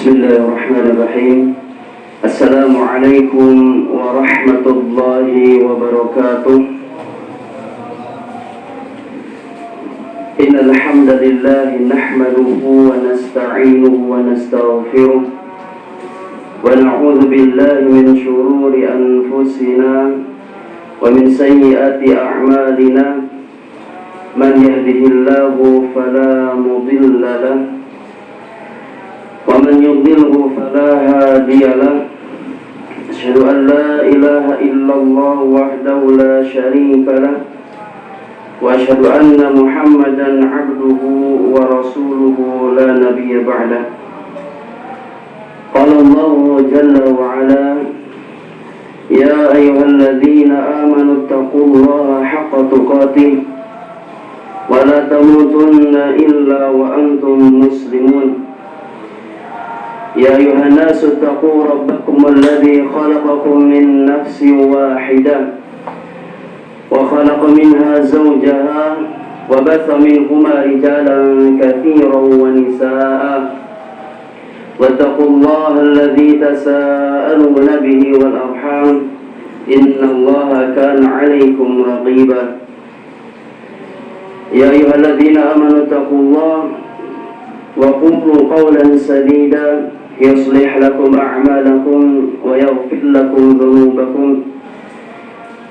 Bismillahirrahmanirrahim. Assalamualaikum warahmatullahi wabarakatuh. Innal hamdalillah nahmaduhu wa nasta'inuhu wa nastaghfiruh wa na'udzu billahi min shururi anfusina wa min sayyiati a'malina. Man yahdihillahu fala mudilla lahu wa man yudlilhu fala hadiya lahu. Asyhadu an la ilaha illallah wahdahu la syarika lahu wa asyhadu anna Muhammadan abduhu wa rasuluhu la nabiyya ba'dah. Qala Allah jalla wa ala, ya ayyuhalladzina amanu taqullaha haqqa tuqatih wa la tamutunna illa wa antum muslimun. يا أيها الناس اتقوا ربكم الذي خلقكم من نفس واحدة وخلق منها زوجها وبث منهما رجالا كثيرا ونساء واتقوا الله الذي تساءلون به والأرحام إن الله كان عليكم رقيبا. يا أيها الذين آمنوا اتقوا الله وقولوا قولا سديدا يصلح لكم أعمالكم ويغفر لكم ذنوبكم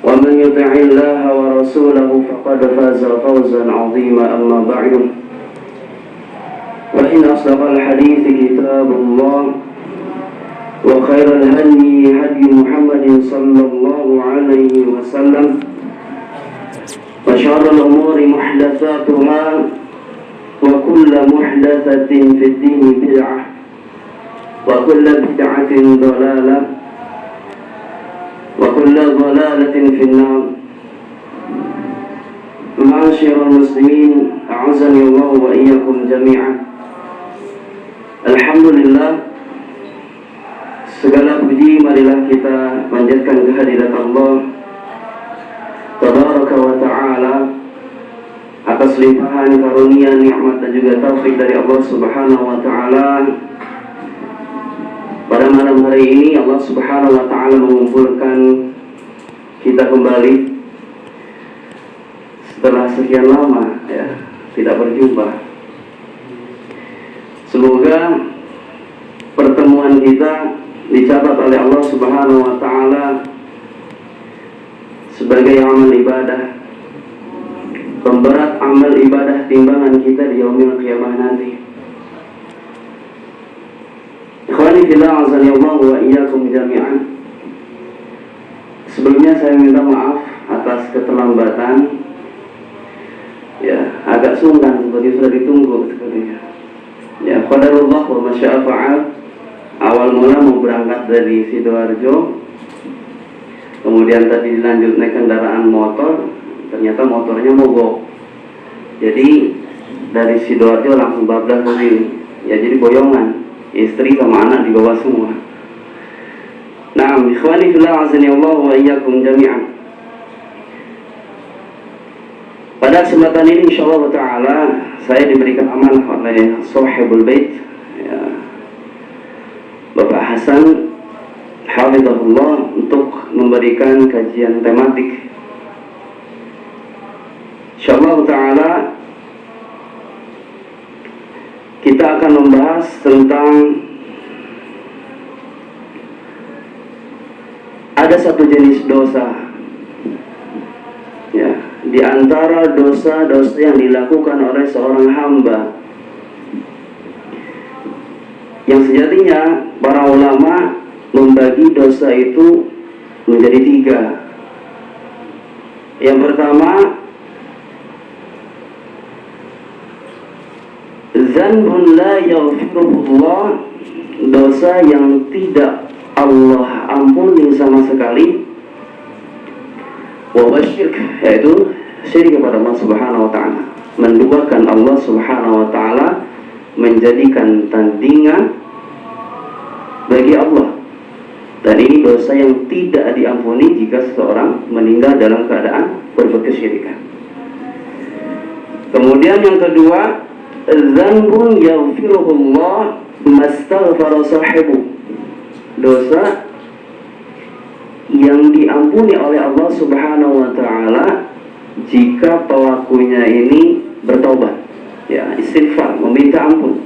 ومن يطع الله ورسوله فقد فاز فوزا عظيما. أما بعد فإن أصدق الحديث كتاب الله وخير الهدي هدي محمد صلى الله عليه وسلم وشر الأمور محدثاتها وكل محدثة في الدين بدعة وكل بدعة ضلالة وكل ضلالة في النار. معاشر المسلمين أعزني الله وإياكم جميعا. Alhamdulillah, segala puji marilah kita panjatkan kehadirat Allah Tabaraka wa Ta'ala atas limpahan karunia, nikmat dan juga taufik dari Allah Subhanahu wa Ta'ala. Pada malam hari ini Allah Subhanahu wa Ta'ala mengumpulkan kita kembali setelah sekian lama tidak berjumpa. Semoga pertemuan kita dicatat oleh Allah Subhanahu wa Ta'ala sebagai amal ibadah, pemberat amal ibadah timbangan kita di yaumil qiyamah nanti. Ikhwani fillah, azani Allah wa iyyakum jami'an. Sebelumnya saya minta maaf atas keterlambatan. Agak sungkan seperti sudah ditunggu sepertinya. Qadarullah wa masya'a fa'al. Awal mula mau berangkat dari Sidoarjo, kemudian tadi dilanjut naik kendaraan motor, ternyata motornya mogok. Jadi dari Sidoarjo langsung bablas ke sini. Jadi boyongan. Istri sama anak dibawa semua. Naam, ikhwani fillah, azani Allah wa iyyakum jami'an. Pada kesempatan ini insyaallah ta'ala saya diberikan amanah oleh Sahibul Bait, Bapak Hasan hafizahullah, untuk memberikan kajian tematik. Insyaallah ta'ala kita akan membahas tentang ada satu jenis dosa, di antara dosa-dosa yang dilakukan oleh seorang hamba, yang sejatinya para ulama membagi dosa itu menjadi tiga. Yang pertama, zanbun la yaghfirullah, dosa yang tidak Allah ampuni sama sekali. Wa syirk, yaitu syirik kepada Allah Subhanahu wa Ta'ala, menduakan Allah Subhanahu wa Ta'ala, menjadikan tandingan bagi Allah. Dan ini dosa yang tidak diampuni jika seseorang meninggal dalam keadaan berbuat kesyirikan. Kemudian yang kedua, dzanbun yaghfiruhullah, mastaghfara sahibu, dosa yang diampuni oleh Allah Subhanahu wa taala jika pelakunya ini bertobat, ya, istighfar, meminta ampun.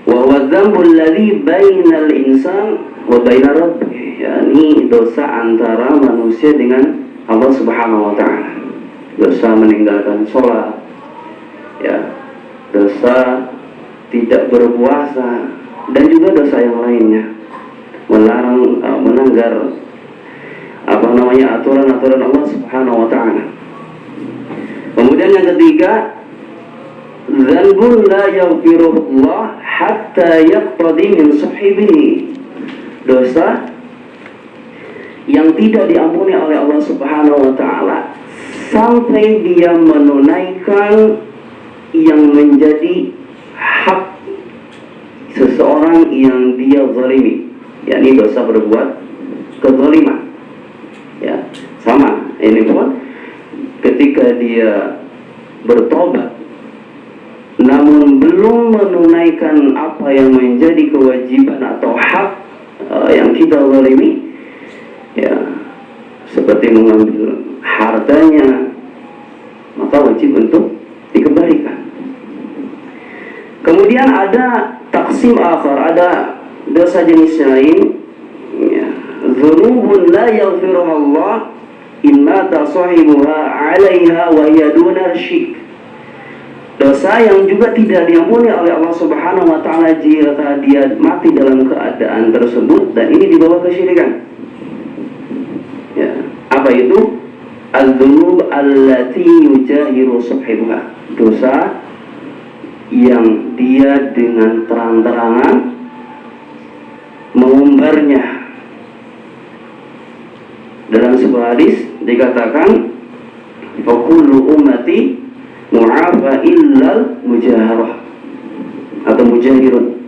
Wa huwa dzambul ladzi bainal insan wa bainar rabbih, yakni dosa antara manusia dengan Allah Subhanahu wa taala. Dosa meninggalkan sholat, ya, dosa tidak berpuasa, dan juga dosa yang lainnya, melarang melanggar aturan-aturan Allah Subhanahu wa taala. Kemudian yang ketiga, dzanbun la yaghfiruhu Allah hatta yaqtadi min sahibihi, dosa yang tidak diampuni oleh Allah Subhanahu wa taala sampai dia menunaikan yang menjadi hak seseorang yang dia zalimi, yakni dosa berbuat kezaliman. Ya, sama ini pun ketika dia bertobat namun belum menunaikan apa yang menjadi kewajiban atau hak yang kita zalimi, ya, seperti mengambil hartanya, maka wajib untuk dikembalikan. Kemudian ada taksim akhar, ada dosa jenis lain, ya, dzunubun la yaghfiruha Allah in mata sahibuha 'alaiha wa hiya duna syirk, dosa yang juga tidak diampuni oleh Allah Subhanahu wa taala jika dia mati dalam keadaan tersebut dan ini dibawa kesyirikan. Ya, apa itu? Al-dzunub allati yujahiru sahibuha, dosa yang dia dengan terang-terangan mengumbarnya. Dalam sebuah hadis dikatakan, fa kullu ummati mu'afa illal mujaharah atau mujahirun,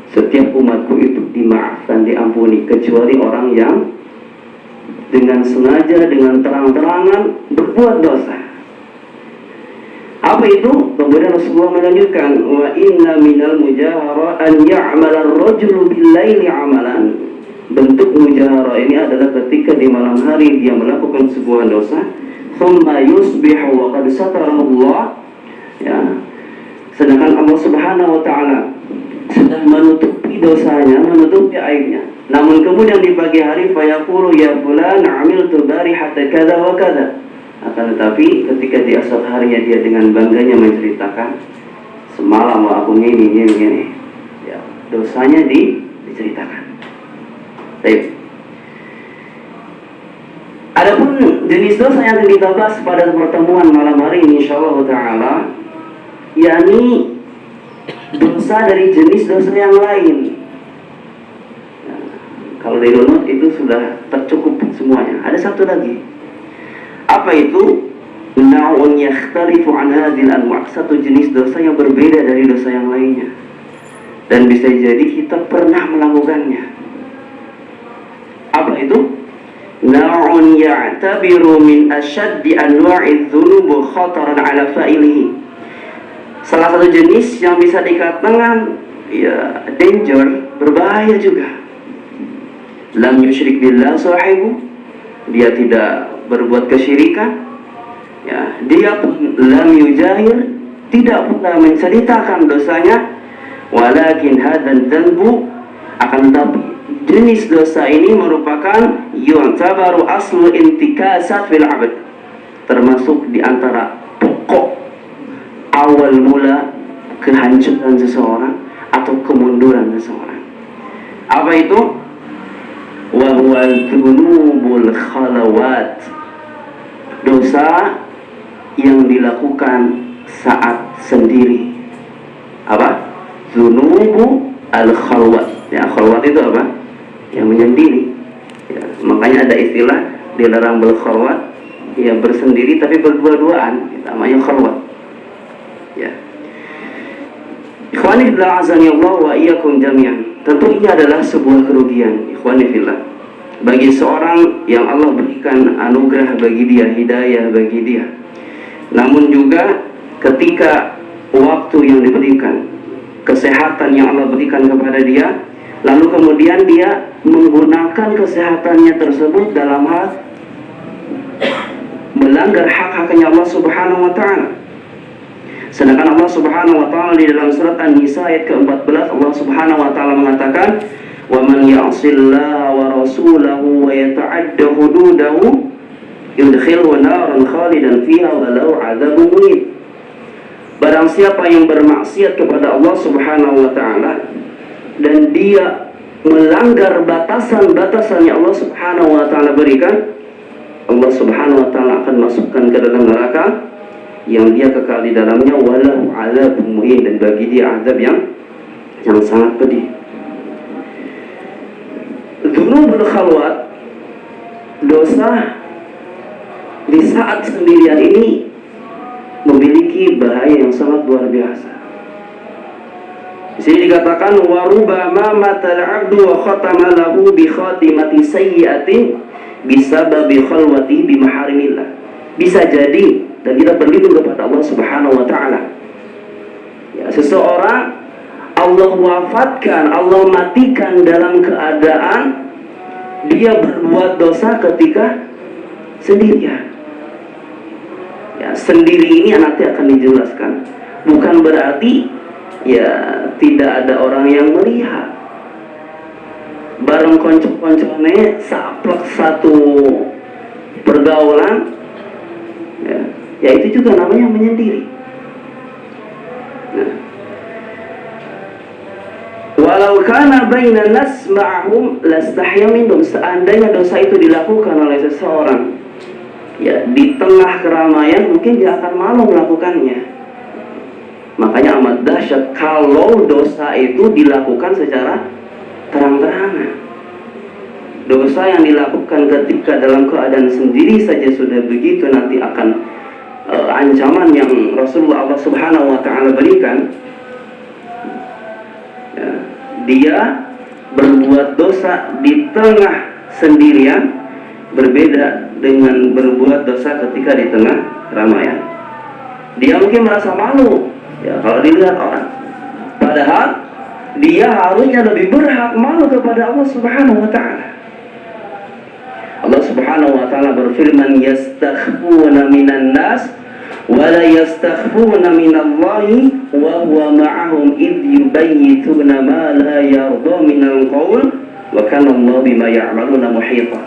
setiap umatku itu dimaafkan, diampuni, kecuali orang yang dengan sengaja, dengan terang-terangan berbuat dosa. Apa itu? Kemudian Rasulullah melanjutkan, wa inna minal mujahara an ya'mala ar-rajulu bil-laili 'amalan. Bentuk mujahara ini adalah ketika di malam hari dia melakukan sebuah dosa, thumma yusbihu wa qad satarahu Allah, ya, sedangkan Allah Subhanahu wa taala sudah menutupi dosanya, menutupi aibnya. Namun kemudian di pagi hari fayaqulu ya fulan amiltu barihata kadza wa kadza. Akan tetapi ketika di esok harinya dia dengan bangganya menceritakan, semalam aku gini. Ya, dosanya diceritakan. Baik. Adapun jenis dosa yang akan kita bahas pada pertemuan malam hari ini insyaallah taala, yakni dosa dari jenis dosa yang lain. Nah, kalau di runut itu sudah tercukup semuanya. Ada satu lagi. Apa itu? Na'un yakhtalifu an hadhil anwa', satu jenis dosa yang berbeda dari dosa yang lainnya. Dan bisa jadi kita pernah melakukannya. Apa itu? Na'un ya'tabiru min ashaddi anwa'i dzunub khataran 'ala fa'ilihi. Salah satu jenis yang bisa dikatakan ya danger, berbahaya juga. Lam yusyrik billah sahibu, dia tidak berbuat kesyirikan, ya, dia pun lam yujahir, tidak pernah menceritakan dosanya, walakin hadan dzanbu, akan tetapi jenis dosa ini merupakan yu'tabaru aslu intikasat fil 'abd, termasuk di antara pokok awal mula kehancuran seseorang atau kemunduran seseorang. Apa itu? Wa huwa dzunubul khalawat, dosa yang dilakukan saat sendiri. Apa? Dzunubu al-khalwat. Ya, khalwat itu apa? Yang menyendiri. Ya, makanya ada istilah dilarang berkhalwat, ya bersendiri tapi berdua-duaan, namanya khalwat. Ya. Ikhwani fillah azani Allah wa iyyakum jami'an. Tentu ini adalah sebuah kerugian, ikhwani fillah, bagi seorang yang Allah berikan anugerah bagi dia, hidayah bagi dia. Namun juga ketika waktu yang diberikan kesehatan yang Allah berikan kepada dia, lalu kemudian dia menggunakan kesehatannya tersebut dalam hal melanggar hak-haknya Allah Subhanahu wa taala. Sedangkan Allah Subhanahu wa taala di dalam surat An-Nisa ayat ke-14, Allah Subhanahu wa taala mengatakan, "Wa man ya'sillaha wa rasulahu wa yata'adda hududahu yudkhilhu naran khalidan fiha wa lahu 'adzabun muhin." Barang siapa yang bermaksiat kepada Allah Subhanahu wa taala dan dia melanggar batasan-batasan yang Allah Subhanahu wa taala berikan, Allah Subhanahu wa taala akan masukkan ke dalam neraka yang dia kekal di dalamnya, walahu 'adzabun muhin, dan bagi dia azab yang sangat pedih. Dzunubul khalwat, dosa di saat sendirian ini memiliki bahaya yang sangat luar biasa. Di sini dikatakan, wa rubbama matal 'abdu wa khatama lahu bi khatimati sayyi'atin bisababi khalwati bi maharimillah. Bisa jadi, dan kita berlindung kepada Allah Subhanahu wa taala. Ya, seseorang Allah wafatkan, Allah matikan dalam keadaan dia berbuat dosa ketika sendirian. Ya, sendiri ini nanti akan dijelaskan. Bukan berarti ya tidak ada orang yang melihat. Bareng konco-koncone saplek satu pergaulan, ya itu juga namanya menyendiri. Nah, walau kana bainan nas ma'hum lastahya minhum, seandainya dosa itu dilakukan oleh seseorang ya di tengah keramaian, mungkin dia akan malu melakukannya. Makanya amat dahsyat kalau dosa itu dilakukan secara terang-terangan. Dosa yang dilakukan ketika dalam keadaan sendiri saja sudah begitu, nanti akan ancaman yang Rasulullah Allah Subhanahu wa taala berikan. Ya, dia berbuat dosa di tengah sendirian berbeda dengan berbuat dosa ketika di tengah keramaian. Dia mungkin merasa malu ya kalau dilihat orang, padahal dia harusnya lebih berhak malu kepada Allah Subhanahu wa taala. Allah Subhanahu wa taala berfirman, yastakhfuna minan nas wa la yastakhfuna minallahi wa huwa ma'ahum id yubayyituna ma la yarda minal qaul wa kana Allah bima ya'maluna muhita.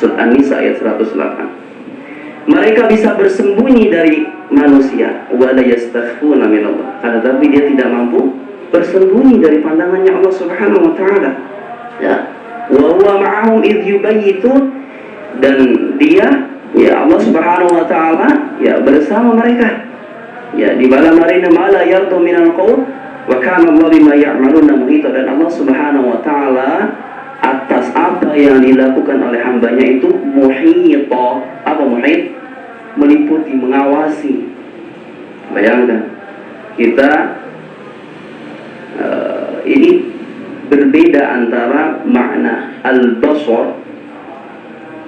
Surat An-Nisa ayat 108. Mereka bisa bersembunyi dari manusia, wa la yastakhfuna minallah, tetapi dia tidak mampu bersembunyi dari pandangannya Allah Subhanahu wa taala. Ya. Wa huwa ma'ahum idh yubayyitun, dan dia ya Allah Subhanahu wa taala ya bersama mereka ya di malam hari ma la yardu minal qaul wa kana Allah bima ya'maluna muhita, dan Allah Subhanahu wa taala atas apa yang dilakukan oleh hambanya itu muhita. Apa muhit? Meliputi, mengawasi. Bayangkan kita ini berbeda antara makna al-basar,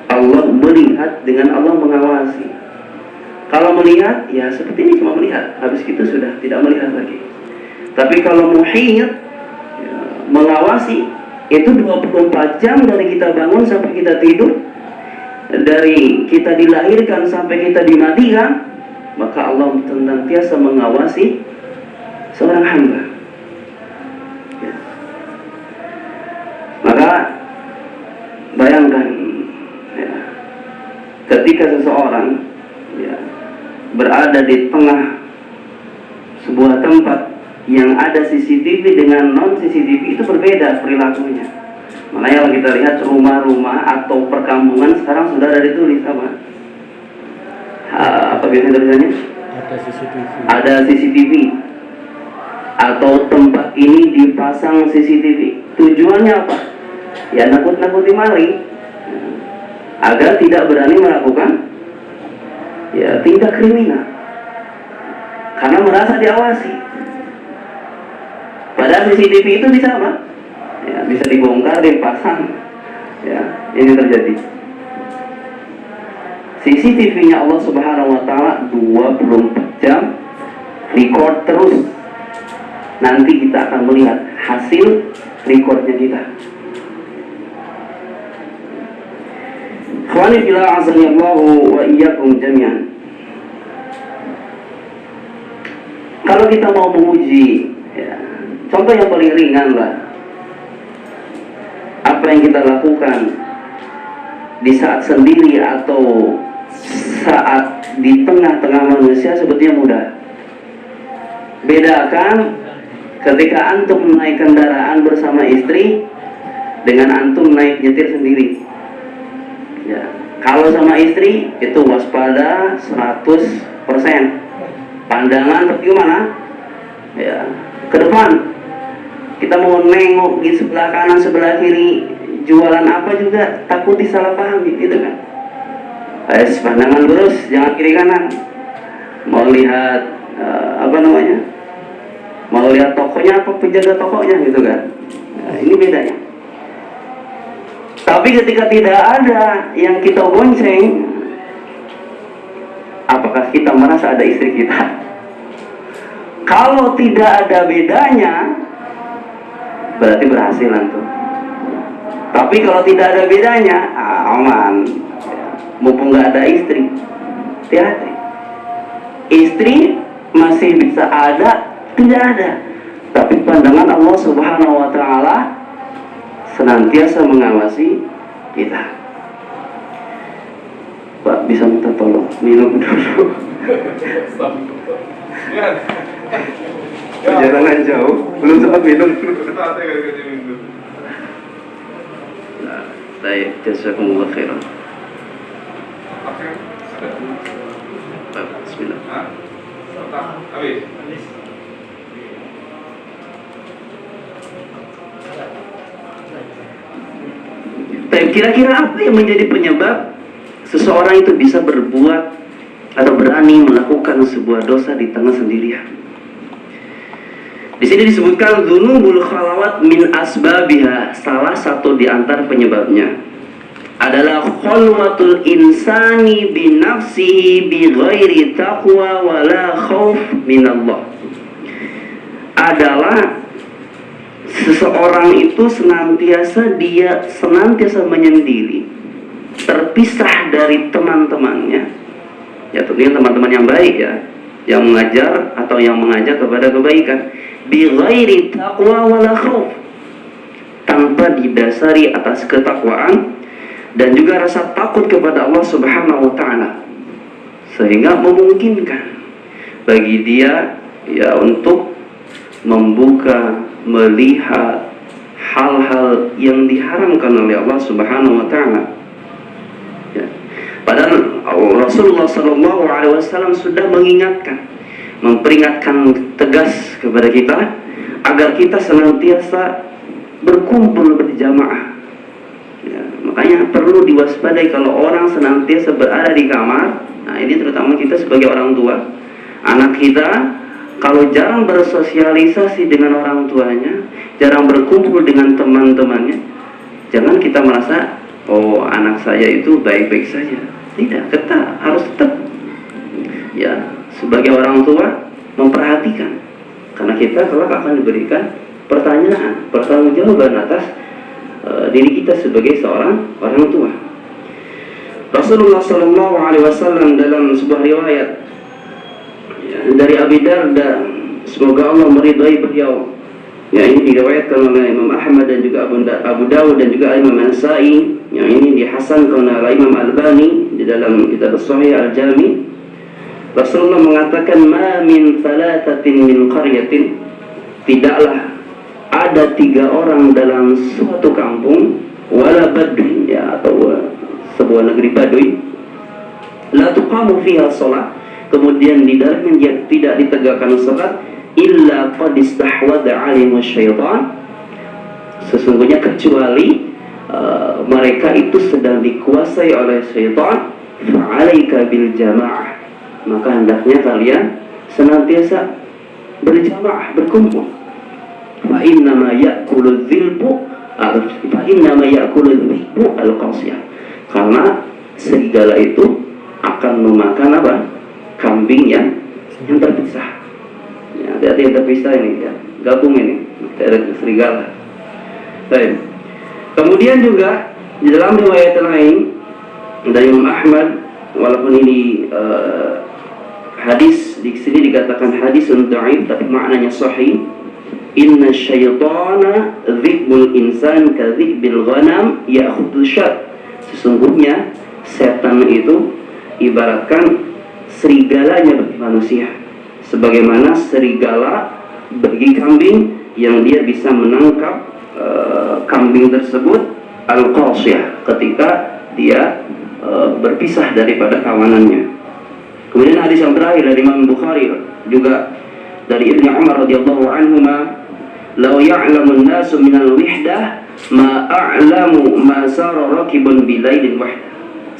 Allah melihat, dengan Allah mengawasi. Kalau melihat, ya seperti ini cuma melihat, habis itu sudah tidak melihat lagi. Tapi kalau muhit, ya, mengawasi, itu 24 jam dari kita bangun sampai kita tidur, dari kita dilahirkan sampai kita dimatikan, maka Allah senantiasa mengawasi seorang hamba. Maka bayangkan ya, ketika seseorang ya, berada di tengah sebuah tempat yang ada CCTV dengan non CCTV, itu berbeda perilakunya. Makanya kalau kita lihat rumah-rumah atau perkampungan sekarang sudah ada ditulis apa biasanya tulisannya? Ada CCTV. Ada CCTV. Atau tempat ini dipasang CCTV. Tujuannya apa? Ya nakut-nakuti maling agar tidak berani melakukan ya tindak kriminal karena merasa diawasi. Padahal CCTV itu bisa apa? Ya, bisa dibongkar, dipasang. Ya, ini terjadi. CCTV-nya Allah Subhanahu wa taala 24 jam record terus. nanti kita akan melihat hasil recordnya kita. Khawani fillah azanillahu wa iyyakum jami'an. Kalau kita mau menguji, ya, contoh yang paling ringan lah, apa yang kita lakukan di saat sendiri atau saat di tengah-tengah manusia sebetulnya mudah. Bedakan ketika antum naik kendaraan bersama istri dengan antum naik nyetir sendiri. Ya, kalau sama istri itu waspada 100%. Pandangan seperti mana? Ya, ke depan. Kita mau nengok di sebelah kanan, sebelah kiri, jualan apa juga takut disalah pahami, gitu kan? Pandangan lurus, jangan kiri kanan. Mau lihat mau lihat tokonya apa penjaga tokonya, gitu kan? Nah, ini bedanya. Tapi ketika tidak ada yang kita bonceng, apakah kita merasa ada istri kita? Kalau tidak ada bedanya, berarti berhasil antum. Tapi kalau tidak ada bedanya, aman. Mumpung nggak ada istri, hati-hati. Istri masih bisa ada, tidak ada. Tapi pandangan Allah Subhanahu Wa Taala senantiasa mengawasi kita. Pak, bisa minta tolong minum dulu. Perjalanan jauh, belum sempat minum. Nah, baik, jazakumullah khairan. Bismillah. Kira-kira apa yang menjadi penyebab seseorang itu bisa berbuat atau berani melakukan sebuah dosa di tengah sendirian? Di sini disebutkan dzunubul khalawat min asbabiha. Salah satu di antara penyebabnya adalah khalwatul insani bi nafsihi bi ghairi taqwa wala khauf minallah. Adalah seseorang itu senantiasa menyendiri, terpisah dari teman-temannya. Ya, tentunya teman-teman yang baik, ya, yang mengajar atau yang mengajak kepada kebaikan. Bi ghairi taqwa wala khauf, tanpa didasari atas ketakwaan dan juga rasa takut kepada Allah Subhanahu wa taala, sehingga memungkinkan bagi dia, ya, untuk membuka, melihat hal-hal yang diharamkan oleh Allah Subhanahu wa taala. Ya. Padahal Rasulullah sallallahu alaihi wasallam sudah mengingatkan, memperingatkan tegas kepada kita agar kita senantiasa berkumpul berjamaah. Ya, makanya perlu diwaspadai kalau orang senantiasa berada di kamar. Nah, ini terutama kita sebagai orang tua. Anak kita kalau jarang bersosialisasi dengan orang tuanya, jarang berkumpul dengan teman-temannya, jangan kita merasa, oh, anak saya itu baik-baik saja. Tidak, kita harus tetap, ya, sebagai orang tua memperhatikan, karena kita kelak akan diberikan pertanggungjawaban atas diri kita sebagai seorang orang tua. Rasulullah Sallallahu Alaihi Wasallam dalam sebuah riwayat, ya, dari Abi Darda, semoga Allah meridai beliau, ya, ini diriwayatkan oleh Imam Ahmad dan juga Abu Dawud dan juga Imam An-Nasa'i, yang ini dihasankan oleh Imam Albani di dalam kitab Sahih Al-Jami. Rasulullah mengatakan, ma min thalathatin min qaryatin, tidaklah ada 3 orang dalam suatu kampung, wala badui, ya, atau sebuah negeri Baduy, la tuqamu fiha shalah, kemudian di dalamnya tidak ditegakkan salat, illa qad istahwadha 'alaihi syaitan, sesungguhnya kecuali mereka itu sedang dikuasai oleh syaitan. Fa'alaika bil jamaah, maka hendaknya kalian senantiasa berjamaah, berkumpul. Fa innama ya'kulu dzilbu al-qasiyah, karena serigala itu akan memakan apa? Kambing yang terpisah. Ya, hati-hati yang terpisah ini, ya. gabung ini serigala. Baik. Kemudian juga di dalam riwayat lain dari Imam Ahmad, walaupun ini hadis di sini dikatakan hadis dhaif tapi maknanya sahih. Inna syaitana dhibbul insan ka dhibbil ghanam ya'khudhu syat. Sesungguhnya setan itu ibaratkan serigalanya bagi manusia, sebagaimana serigala bagi kambing yang dia bisa menangkap kambing tersebut al-qasiyah ketika dia berpisah daripada kawanannya. Kemudian hadis yang terakhir dari Imam Bukhari juga dari Ibnu Umar radhiyallahu anhuma, "Law ya'lamun nasu minal wihdah ma a'lamu ma sara rakibun bilailin wahdah."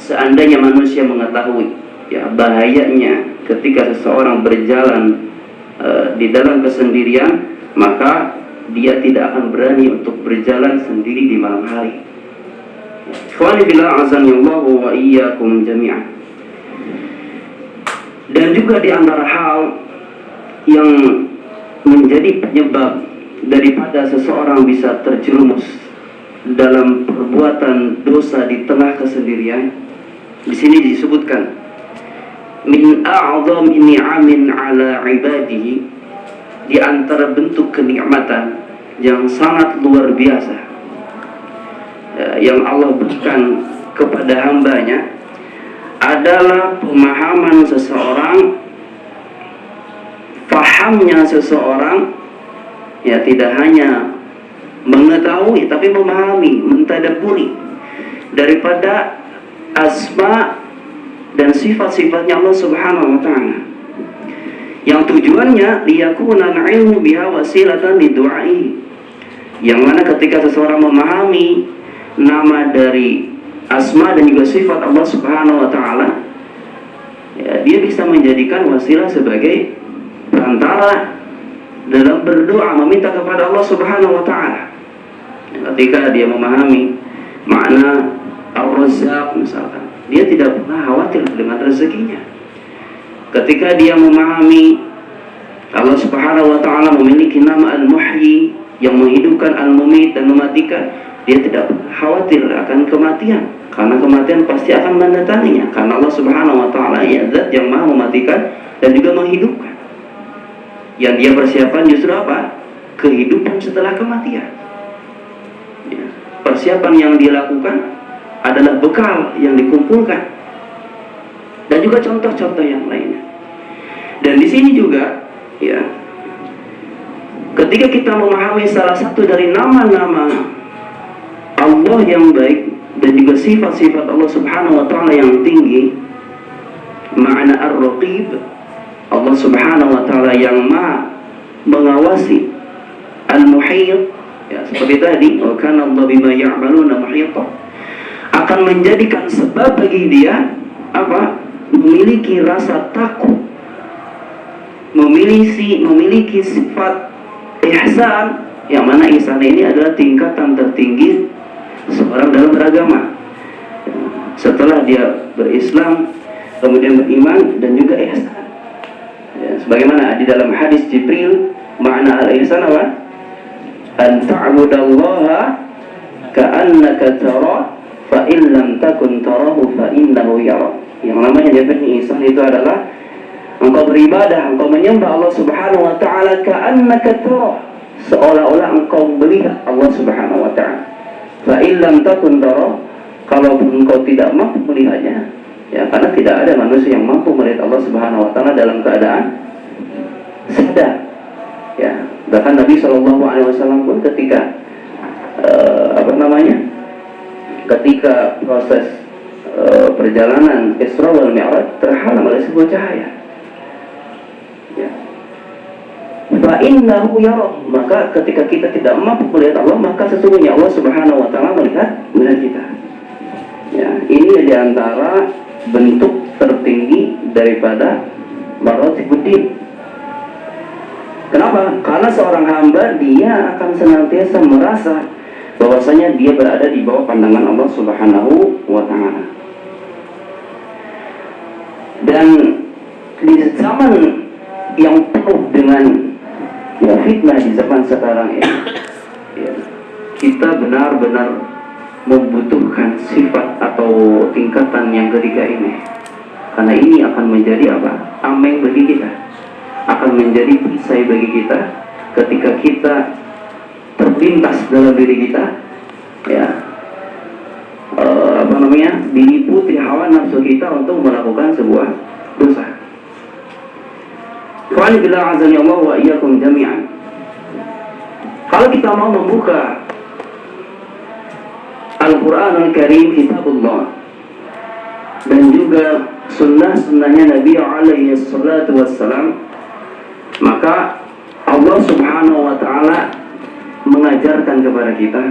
Seandainya manusia mengetahui ya bahayanya ketika seseorang berjalan di dalam kesendirian, maka dia tidak akan berani untuk berjalan sendiri di malam hari. Ikhwani fillah azanillahu wa iyyakum jami'an. Dan juga di antara hal yang menjadi penyebab daripada seseorang bisa terjerumus dalam perbuatan dosa di tengah kesendirian, di sini disebutkan min a'dhami ni'amin 'ala 'ibadihi, di antara bentuk kenikmatan yang sangat luar biasa yang Allah berikan kepada hambanya adalah pemahaman seseorang, fahamnya seseorang, ya tidak hanya mengetahui tapi memahami, mentadabburi daripada asma dan sifat-sifatnya Allah Subhanahu wa taala, yang tujuannya liyakuna ilmu biha wasilatan lidu'ai, yang mana ketika seseorang memahami nama dari asma dan juga sifat Allah Subhanahu wa taala, ya, dia bisa menjadikan wasilah sebagai perantara dalam berdoa meminta kepada Allah Subhanahu wa taala. Ketika dia memahami makna Ar-Razzaq misalkan, dia tidak pernah khawatir dengan rezekinya. Ketika dia memahami Allah Subhanahu wa taala memiliki nama Al-Muhyi yang menghidupkan, Al-Mumit dan mematikan, dia tidak khawatir akan kematian, karena kematian pasti akan mendatanginya, karena Allah Subhanahu wa taala ya zat yang maha mematikan dan juga menghidupkan. Yang dia persiapkan justru apa? Kehidupan setelah kematian. Ya. Persiapan yang dilakukan adalah bekal yang dikumpulkan, dan juga contoh-contoh yang lainnya. Dan di sini juga, ya, ketika kita memahami salah satu dari nama-nama Allah yang baik dan juga sifat-sifat Allah Subhanahu wa taala yang tinggi, makna Ar-Raqib, Allah Subhanahu wa taala yang maha mengawasi, Al-Muhit, ya, seperti tadi, wa kana Allah bima ya'maluna muhita, akan menjadikan sebab bagi dia apa? Memiliki rasa takut, memiliki sifat ihsan, yang mana ihsan ini adalah tingkatan tertinggi seorang dalam beragama. Setelah dia berislam, kemudian beriman dan juga ihsan. Ya, sebagaimana di dalam hadis Jibril, makna al-ihsan apa? An ta'budallaha ka'annaka tara fa in lam takun tarahu fa innahu yara. Yang namanya definisi ihsan itu adalah engkau beribadah, engkau menyembah Allah Subhanahu wa taala ka'annaka tara, seolah-olah engkau melihat Allah Subhanahu wa taala. Fa illam takun tara, kalau engkau tidak mampu melihatnya, ya, karena tidak ada manusia yang mampu melihat Allah Subhanahu wa taala dalam keadaan sadar. Ya, bahkan Nabi Shallallahu alaihi wasallam pun ketika ketika proses perjalanan Isra wal Mi'raj terhalang oleh sebuah cahaya. Ya. Fa innahu yara, maka ketika kita tidak mampu melihat Allah, maka sesungguhnya Allah Subhanahu wa taala melihat kita. Ya, ini di antara bentuk tertinggi daripada maratibuddin. Kenapa? Karena seorang hamba dia akan senantiasa merasa bahwasanya dia berada di bawah pandangan Allah Subhanahu wa taala. Dan di zaman yang penuh dengan Ya, fitnah di zaman sekarang ini, ya, kita benar-benar membutuhkan sifat atau tingkatan yang ketiga ini, karena ini akan menjadi apa? Tameng bagi kita, akan menjadi perisai bagi kita ketika kita terlintas dalam diri kita, ya, diliputi hawa nafsu kita untuk melakukan sebuah dosa. Qul bila azani Allah wa iyyakum jami'an. Kalau kita mau membuka Al-Quran Al-Karim, kitabullah, dan juga sunnah-sunnahnya Nabi alaihi salatu wassalam, maka Allah subhanahu wa ta'ala mengajarkan kepada kita,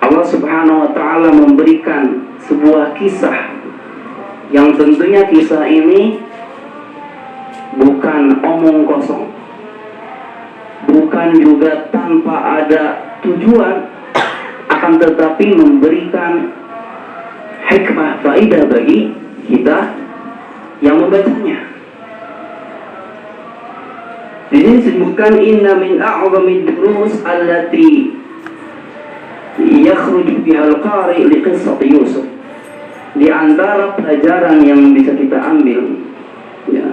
Allah subhanahu wa ta'ala memberikan sebuah kisah yang tentunya kisah ini bukan omong kosong, bukan juga tanpa ada tujuan, akan tetapi memberikan hikmah, faidah bagi kita yang membacanya. Di sini disebutkan inna min a'zami durus allati yakhruju biha al-qari li qissati Yusuf. Di antara pelajaran yang bisa kita ambil, ya,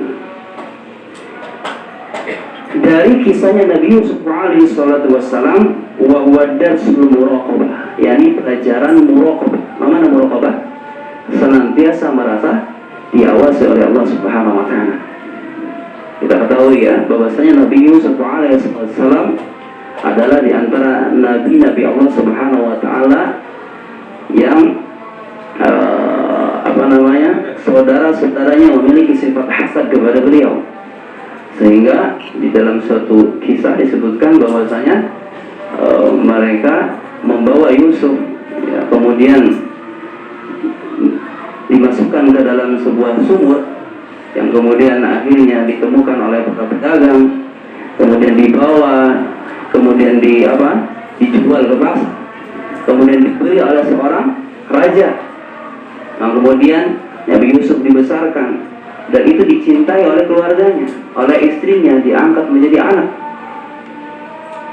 dari kisahnya Nabi Yusuf alaihi salatu wassalam, wa huwa darsul muraqabah, yakni pelajaran muraqabah. Mana muraqabah? Senantiasa merasa diawasi oleh Allah subhanahu wa ta'ala. Kita ketahui ya, bahwasanya Nabi Yusuf alaihi salam adalah di antara nabi-nabi Allah subhanahu wa ta'ala yang saudara-saudaranya memiliki sifat hasad kepada beliau, sehingga di dalam suatu kisah disebutkan bahwasanya mereka membawa Yusuf, ya, kemudian dimasukkan ke dalam sebuah sumur yang kemudian akhirnya ditemukan oleh para pedagang, kemudian dibawa, kemudian dijual ke pasar, kemudian dibeli oleh seorang raja. Nah, kemudian Nabi Yusuf dibesarkan dan itu dicintai oleh keluarganya, oleh istrinya, diangkat menjadi anak,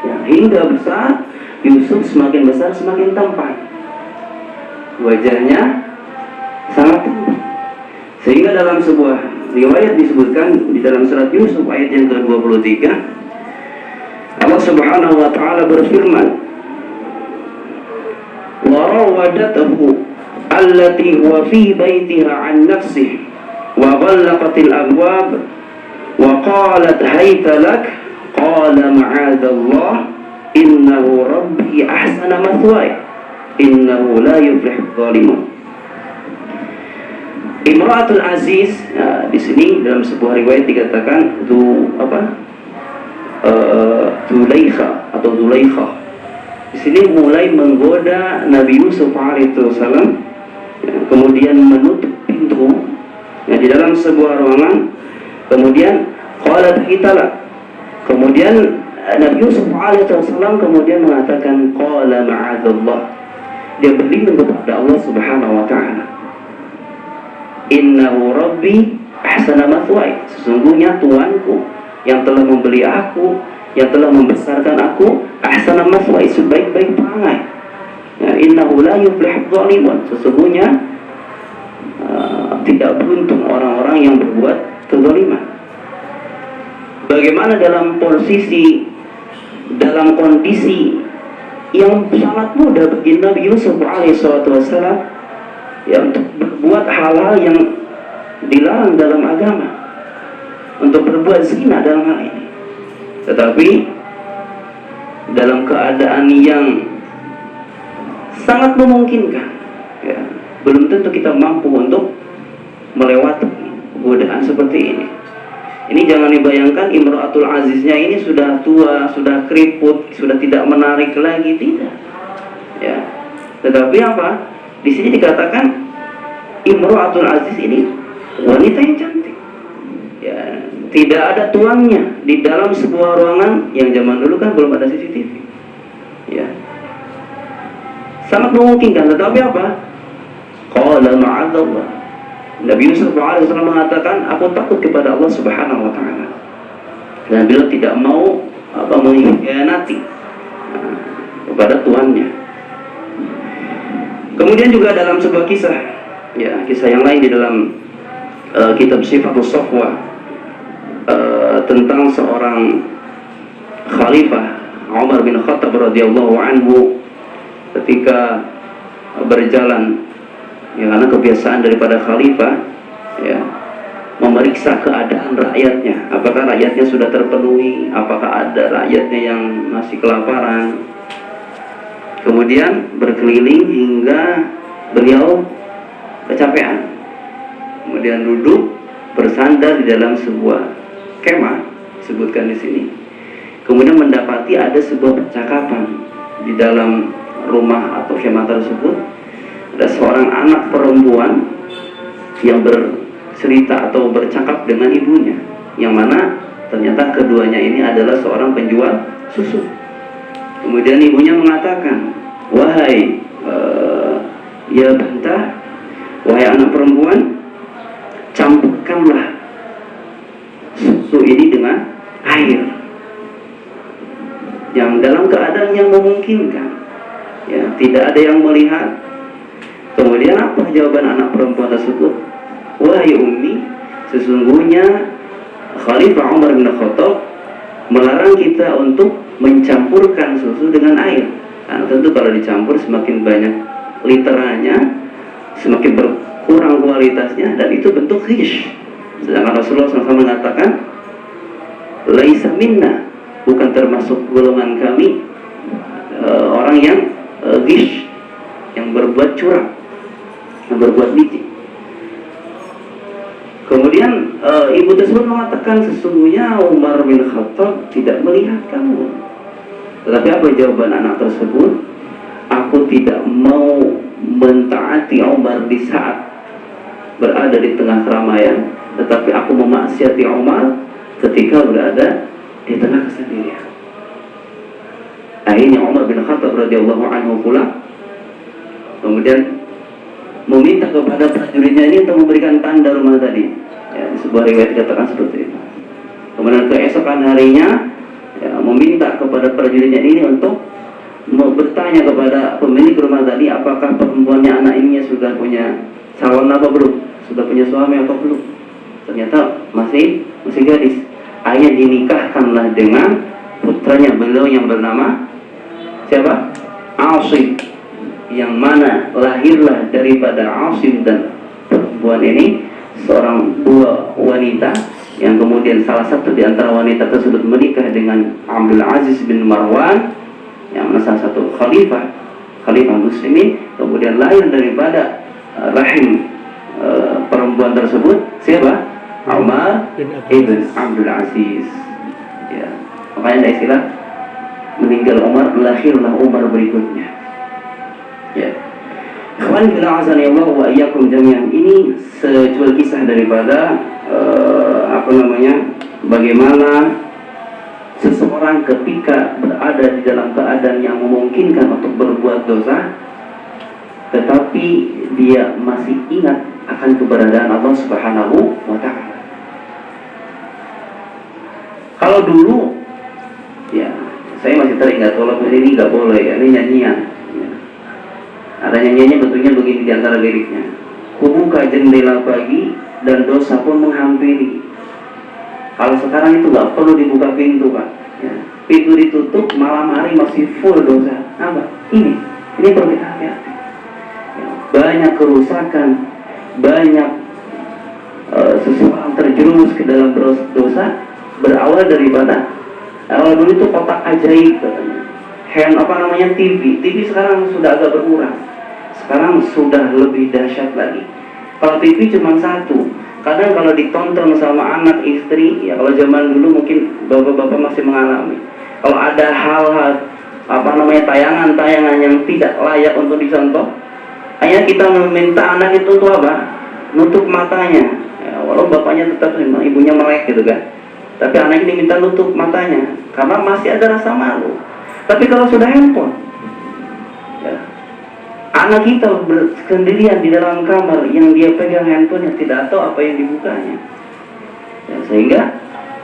ya, hingga besar. Yusuf semakin besar semakin tampan, wajahnya sangat tampan, sehingga dalam sebuah riwayat disebutkan di dalam surat Yusuf ayat yang ke-23, Allah subhanahu wa ta'ala berfirman, wa rawadatuhu allati huwa fi baitiha an nafsihi wa ghallaqatil abwab wa qalat hayta lak qala ma'adallah innahu rabbi ahsana mathwaya innahu la yuflihudz zalimun. Imra'atul Aziz, nah, di sini dalam sebuah riwayat dikatakan Zulaikha atau Zulaikha. Di sini mulai menggoda Nabi Yusuf alaihissalam, ya, kemudian menutup pintu, ya, di dalam sebuah ruangan, kemudian qalat hitala, kemudian Nabi Yusuf alaihissalam kemudian mengatakan qala ma'adzallah, dia berlindung kepada Allah subhanahu wa ta'ala. Innahu rabbi ahsana mathwaya, sesungguhnya Tuanku yang telah membeli aku, yang telah membesarkan aku, ahsana mathwaya, sebaik-baik perangai, ya, innahu la yuflihudz zalimun, sesungguhnya tidak beruntung orang-orang yang berbuat kezaliman. Bagaimana dalam kondisi yang sangat mudah bagi Nabi Yusuf alaihissalam, ya, untuk berbuat hal-hal yang dilarang dalam agama, untuk berbuat zina dalam hal ini, tetapi dalam keadaan yang sangat memungkinkan, ya, belum tentu kita mampu untuk melewati godaan seperti ini. Ini jangan dibayangkan Imra'atul Aziznya ini sudah tua, sudah keriput, sudah tidak menarik lagi, tidak, ya. Tetapi apa? Di sini dikatakan Imra'atul Aziz ini wanita yang cantik, ya, tidak ada tuangnya di dalam sebuah ruangan yang zaman dulu kan belum ada CCTV, ya, sangat memungkinkan. Tetapi apa? Qala ma'adzallah, Nabi Yusuf alaihissalam mengatakan, aku takut kepada Allah subhanahu wa ta'ala. dan beliau tidak mau mengkhianati kepada tuannya. Kemudian juga dalam sebuah kisah, ya kisah yang lain di dalam kitab Sifatus Safwa, tentang seorang khalifah Umar bin Khattab radhiyallahu anhu ketika berjalan, ya karena kebiasaan daripada khalifah, ya memeriksa keadaan rakyatnya, apakah rakyatnya sudah terpenuhi, apakah ada rakyatnya yang masih kelaparan. Kemudian berkeliling hingga beliau kecapean, kemudian duduk bersandar di dalam sebuah kemah, disebutkan di sini. Kemudian mendapati ada sebuah percakapan di dalam rumah atau kemah tersebut. Ada seorang anak perempuan yang bercerita atau bercakap dengan ibunya, yang mana ternyata keduanya ini adalah seorang penjual susu. Kemudian ibunya mengatakan, wahai ya bantah, wahai anak perempuan, campurkanlah susu ini dengan air yang dalam keadaan yang memungkinkan, ya tidak ada yang melihat. Kemudian apa jawaban anak perempuan tersebut? Wahai ummi, sesungguhnya Khalifah Umar bin Khattab melarang kita untuk mencampurkan susu dengan air. Karena tentu kalau dicampur semakin banyak literannya, semakin berkurang kualitasnya, dan itu bentuk ghish. Sedangkan Rasulullah SAW mengatakan, laisa minna, bukan termasuk golongan kami orang yang ghish, yang berbuat curang, yang berbuat licik. Kemudian ibu tersebut mengatakan, sesungguhnya Umar bin Khattab tidak melihat kamu. Tetapi apa jawaban anak tersebut? Aku tidak mau mentaati Umar di saat berada di tengah keramaian, tetapi aku memaksiati Umar ketika berada di tengah kesendirian. Akhirnya Umar bin Khattab radhiyallahu anhu pulang, kemudian meminta kepada prajuritnya ini untuk memberikan tanda rumah tadi. Ya, di sebuah riwayat dikatakan seperti itu. Kemudian keesokan harinya, ya, meminta kepada prajuritnya ini untuk bertanya kepada pemilik rumah tadi, apakah perempuannya, anak ini sudah punya calon apa belum, sudah punya suami apa belum. Ternyata masih gadis. Akhirnya dinikahkanlah dengan putranya beliau yang bernama siapa? Asim, yang mana lahirlah daripada Asim dan perempuan ini seorang dua wanita, yang kemudian salah satu di antara wanita tersebut menikah dengan Abdul Aziz bin Marwan, yang mana salah satu khalifah muslimin. Kemudian lahir daripada rahim perempuan tersebut siapa? Umar ibn Abdul Aziz. Ya, makanya ada istilah meninggal Umar, lahirlah Umar berikutnya. Ya. Ikhwan fillah azani Allah wa iyyakum jami'an. Ini secuil kisah daripada bagaimana seseorang ketika berada di dalam keadaan yang memungkinkan untuk berbuat dosa, tetapi dia masih ingat akan keberadaan Allah Subhanahu wa ta'ala. Kalau dulu, ya saya masih teringat, walaupun ini nggak boleh, ya, ini nyanyian. Ada nyanyiannya, bentuknya begini di antara liriknya. Kubuka jendela pagi dan dosa pun menghampiri. Kalau sekarang itu nggak perlu dibuka pintu, Pak. Ya. Pintu ditutup, malam hari masih full dosa. Apa? Ini perlu kita hati-hati. Ya. Banyak kerusakan, banyak seseorang terjerumus ke dalam dosa, berawal daripada awal dulu itu kotak ajaib katanya. TV sekarang sudah agak berkurang. Sekarang sudah lebih dahsyat lagi. Kalau TV cuma satu, kadang kalau ditonton sama anak istri, ya kalau zaman dulu mungkin bapak-bapak masih mengalami. Kalau ada hal-hal tayangan-tayangan yang tidak layak untuk ditonton, hanya kita meminta anak itu untuk apa? Nutup matanya. Ya, walau bapaknya tetap ibunya melek gitu kan. Tapi anak ini minta nutup matanya karena masih ada rasa malu. Tapi kalau sudah handphone, ya, anak kita bersendirian di dalam kamar, yang dia pegang handphonenya tidak tahu apa yang dibukanya, ya, sehingga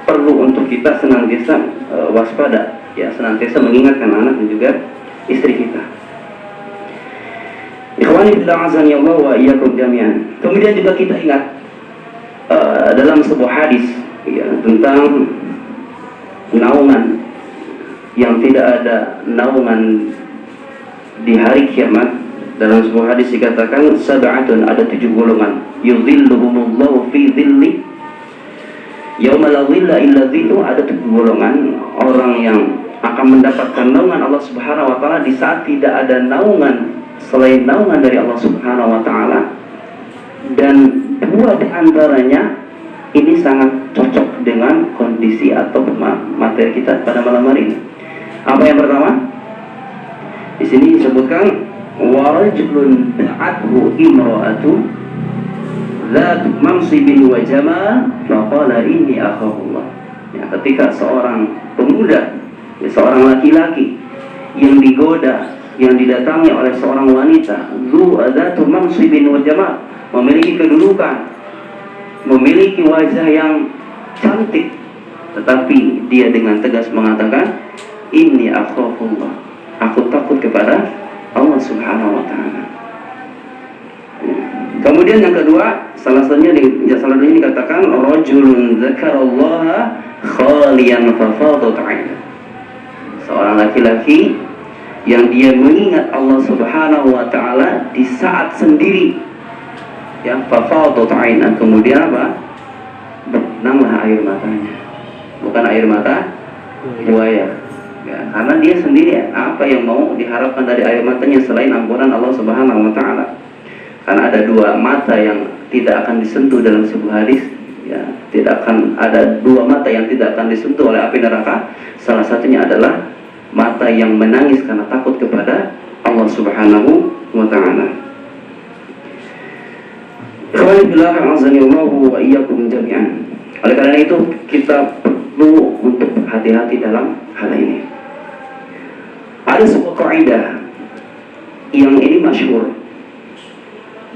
perlu untuk kita senantiasa waspada, ya, senantiasa mengingatkan anak dan juga istri kita. Ikhwani fillah azani Allah wa iyyakum jami'an. Kemudian juga kita ingat dalam sebuah hadis, ya, tentang naungan yang tidak ada naungan di hari kiamat. Dalam sebuah hadis dikatakan sab'atun, ada 7 golongan, yudhilluhumullahu fi dhilli yauma la dhilla illa dhillu. Ada 7 golongan orang yang akan mendapatkan naungan Allah Subhanahu wa taala di saat tidak ada naungan selain naungan dari Allah Subhanahu wa taala. Dan 2 di antaranya ini sangat cocok dengan kondisi atau materi kita pada malam hari ini. Apa yang pertama? Di sini disebutkan warajulun da'athu imra'atu dzatu mansibin wa jamal faqala inni akhafullah. Ya, ketika seorang pemuda, ya, seorang laki-laki yang digoda, yang didatangi oleh seorang wanita dzatu mansibin wa jamal, memiliki kedudukan, memiliki wajah yang cantik, tetapi dia dengan tegas mengatakan inni akhafullah, aku takut kepada Allah Subhanahu wa taala. Kemudian yang kedua, salah satunya dikatakan rajulun dzakarallaha khaliyan fafadat 'ainah. Seorang laki-laki yang dia mengingat Allah Subhanahu wa taala di saat sendiri. Ya, fafadat 'ainah, kemudian apa? Bernanglah air matanya. Bukan air mata buaya. Ya, karena dia sendiri, apa yang mau diharapkan dari air matanya selain ampunan Allah Subhanahu wa taala? Karena ada 2 mata yang tidak akan disentuh dalam sebuah hadis, ya, tidak akan ada 2 mata yang tidak akan disentuh oleh api neraka. Salah satunya adalah mata yang menangis karena takut kepada Allah Subhanahu wa taala. Ikhwani fillah azanillahu wa iyyakum jami'an. Oleh karena itu kita perlu untuk hati-hati dalam hal ini. Ada sebuah kaidah yang ini masyhur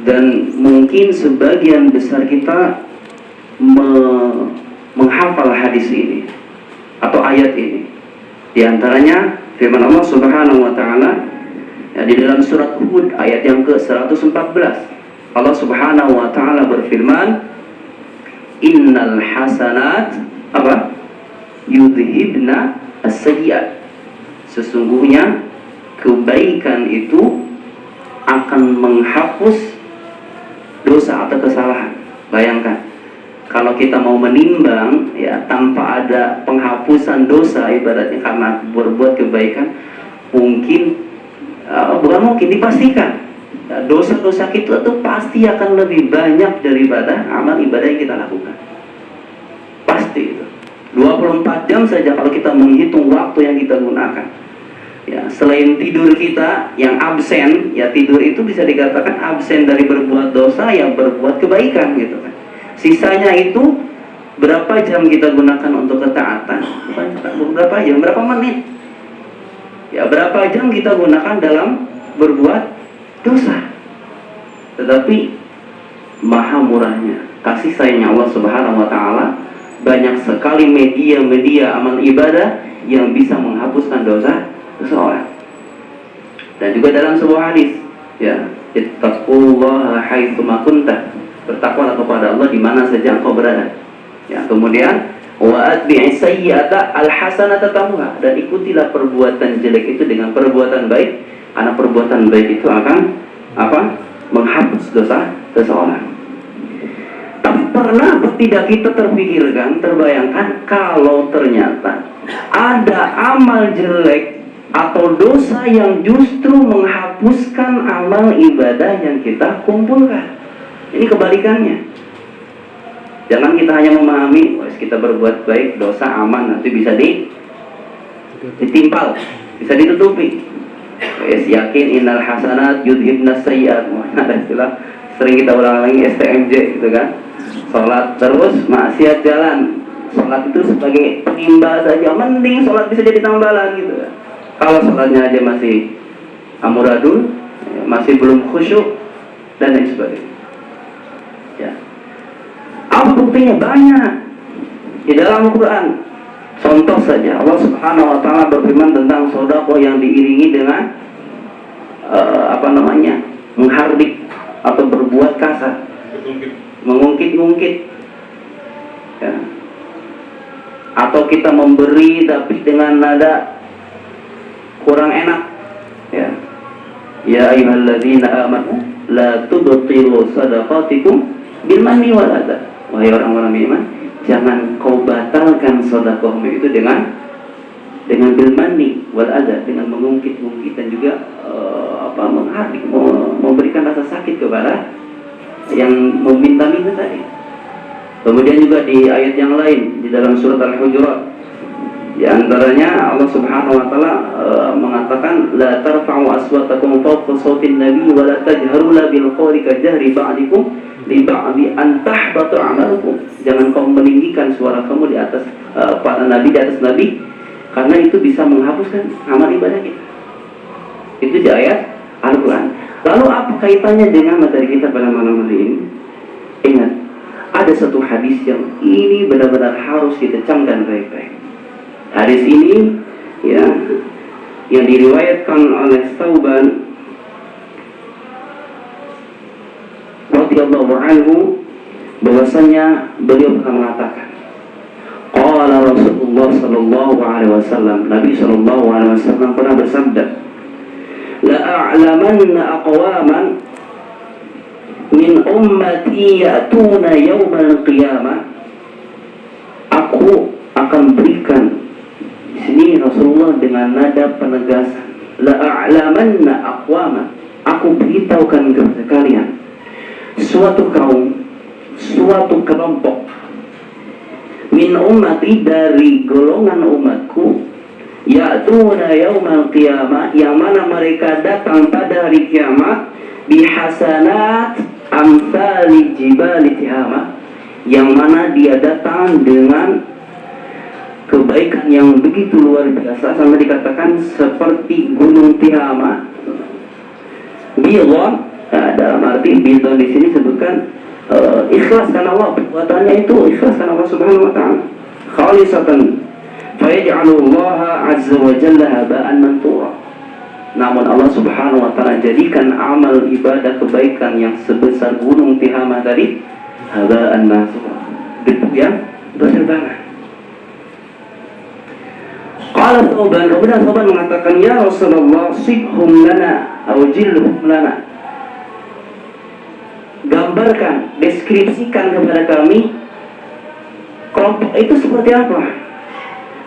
dan mungkin sebagian besar kita menghafal hadis ini atau ayat ini. Di antaranya firman Allah Subhanahu wa taala, ya, di dalam surat Hud ayat yang ke-114. Allah Subhanahu wa taala berfirman, innal hasanat apa? Yudhibna as-sayyi'at. Sesungguhnya kebaikan itu akan menghapus dosa atau kesalahan. Bayangkan, kalau kita mau menimbang, ya, tanpa ada penghapusan dosa, ibaratnya karena berbuat kebaikan, mungkin bukan mungkin, dipastikan dosa-dosa kita itu pasti akan lebih banyak daripada amal ibadah yang kita lakukan. Pasti itu. 24 jam saja kalau kita menghitung waktu yang kita gunakan, ya, selain tidur kita yang absen, ya, tidur itu bisa dikatakan absen dari berbuat dosa, yang berbuat kebaikan, gitu kan. Sisanya itu berapa jam kita gunakan untuk ketaatan? Bukan berapa jam, berapa menit, ya, berapa jam kita gunakan dalam berbuat dosa. Tetapi maha murahnya kasih sayangnya Allah Subhanahu wa taala, banyak sekali media-media amal ibadah yang bisa menghapuskan dosa seseorang. Dan juga dalam sebuah hadis, ya, ittaqullaha haitsu ma kunta, bertakwalah kepada Allah di mana saja engkau berada. Ya, kemudian wa atbi'is sayyi'ata alhasanata tamuha, dan ikutilah perbuatan jelek itu dengan perbuatan baik, karena perbuatan baik itu akan apa? Menghapus dosa seseorang. Tapi pernah tidak kita terpikirkan, terbayangkan kalau ternyata ada amal jelek atau dosa yang justru menghapuskan amal ibadah yang kita kumpulkan? Ini kebalikannya. Jangan kita hanya memahami, kita berbuat baik, dosa aman, nanti bisa ditimpal, bisa ditutupi. Yakin innal hasanat yudhibnas sayyi'at. Ada istilah sering kita ulang lagi, STMJ, gitu kan. Sholat terus, maksiat jalan. Sholat itu sebagai pengimbal saja, mending sholat bisa jadi tambalan, gitu kan. Kalau sholatnya aja masih amburadul, masih belum khusyuk, dan lain sebagainya. Ya. Apa buktinya? Banyak. Di dalam Quran, contoh saja Allah Subhanahu wa taala berfirman tentang sedekah yang diiringi dengan menghardik atau berbuat kasar, mengungkit-ungkit, ya. Atau kita memberi tapi dengan nada kurang enak, ya. Ya ayyuhalladzina amanu la tubtilu sadaqatikum bil manni wal adha. Wahai orang-orang beriman, jangan kau batalkan sedekahmu itu dengan bil manni wal adha, dengan mengungkit-ungkit dan juga menghardik, memberikan rasa sakit kepada yang meminta-minta tadi. Kemudian juga di ayat yang lain di dalam surat Al-Hujurat, di antaranya Allah Subhanahu wa taala mengatakan la tarfa'u aswatakum fawqa sautin nabi wa la tajharu la bil qawli ka jahri ba'dikum li ba'di an tahbata a'malukum. Jangan kau meninggikan suara kamu di atas para nabi, di atas nabi, karena itu bisa menghapuskan amal ibadah kita. Itu di ayat Al-Qur'an. Lalu apa kaitannya dengan materi kita pada malam hari ini? Ingat, ada satu hadis yang ini benar-benar harus kita camkan baik-baik. Hadis ini, ya, yang diriwayatkan oleh Tsauban radhiyallahu anhu, bahwasanya beliau pernah mengatakan, qala Rasulullah sallallahu alaihi wasallam, Nabi sallallahu alaihi wasallam pernah bersabda, la a'lamanna aqwaman min ummati ya'tuna yaumal qiyamah. Aku akan berikan, di sini Rasulullah dengan nada penegasan, la a'lamanna aqwaman, aku beritahukan kepada kalian suatu kaum, suatu kelompok, min ummati, dari golongan umatku, ya'tuna yaumal qiyamah, yang mana mereka datang pada hari kiamat, bihasanat amsali jibali tihama, yang mana dia datang dengan kebaikan yang begitu luar biasa, sampai dikatakan seperti gunung Tihama. Bidon, dalam arti bidon di sini sebutkan ikhlas karena Allah, perbuatannya itu ikhlas karena Allah Subhanahu wa taala, khalisatan fayaj'alullaha azza wa jalla haba'an manthura. Namun Allah Subhanahu wa taala jadikan amal ibadah kebaikan yang sebesar gunung Tihama tadi haba'an manthura, debu yang berterbangan. Qala Tsauban, kemudian Tsauban mengatakan, ya Rasulullah, sifhum lana aw jilhum lana, gambarkan, deskripsikan kepada kami kelompok itu seperti apa,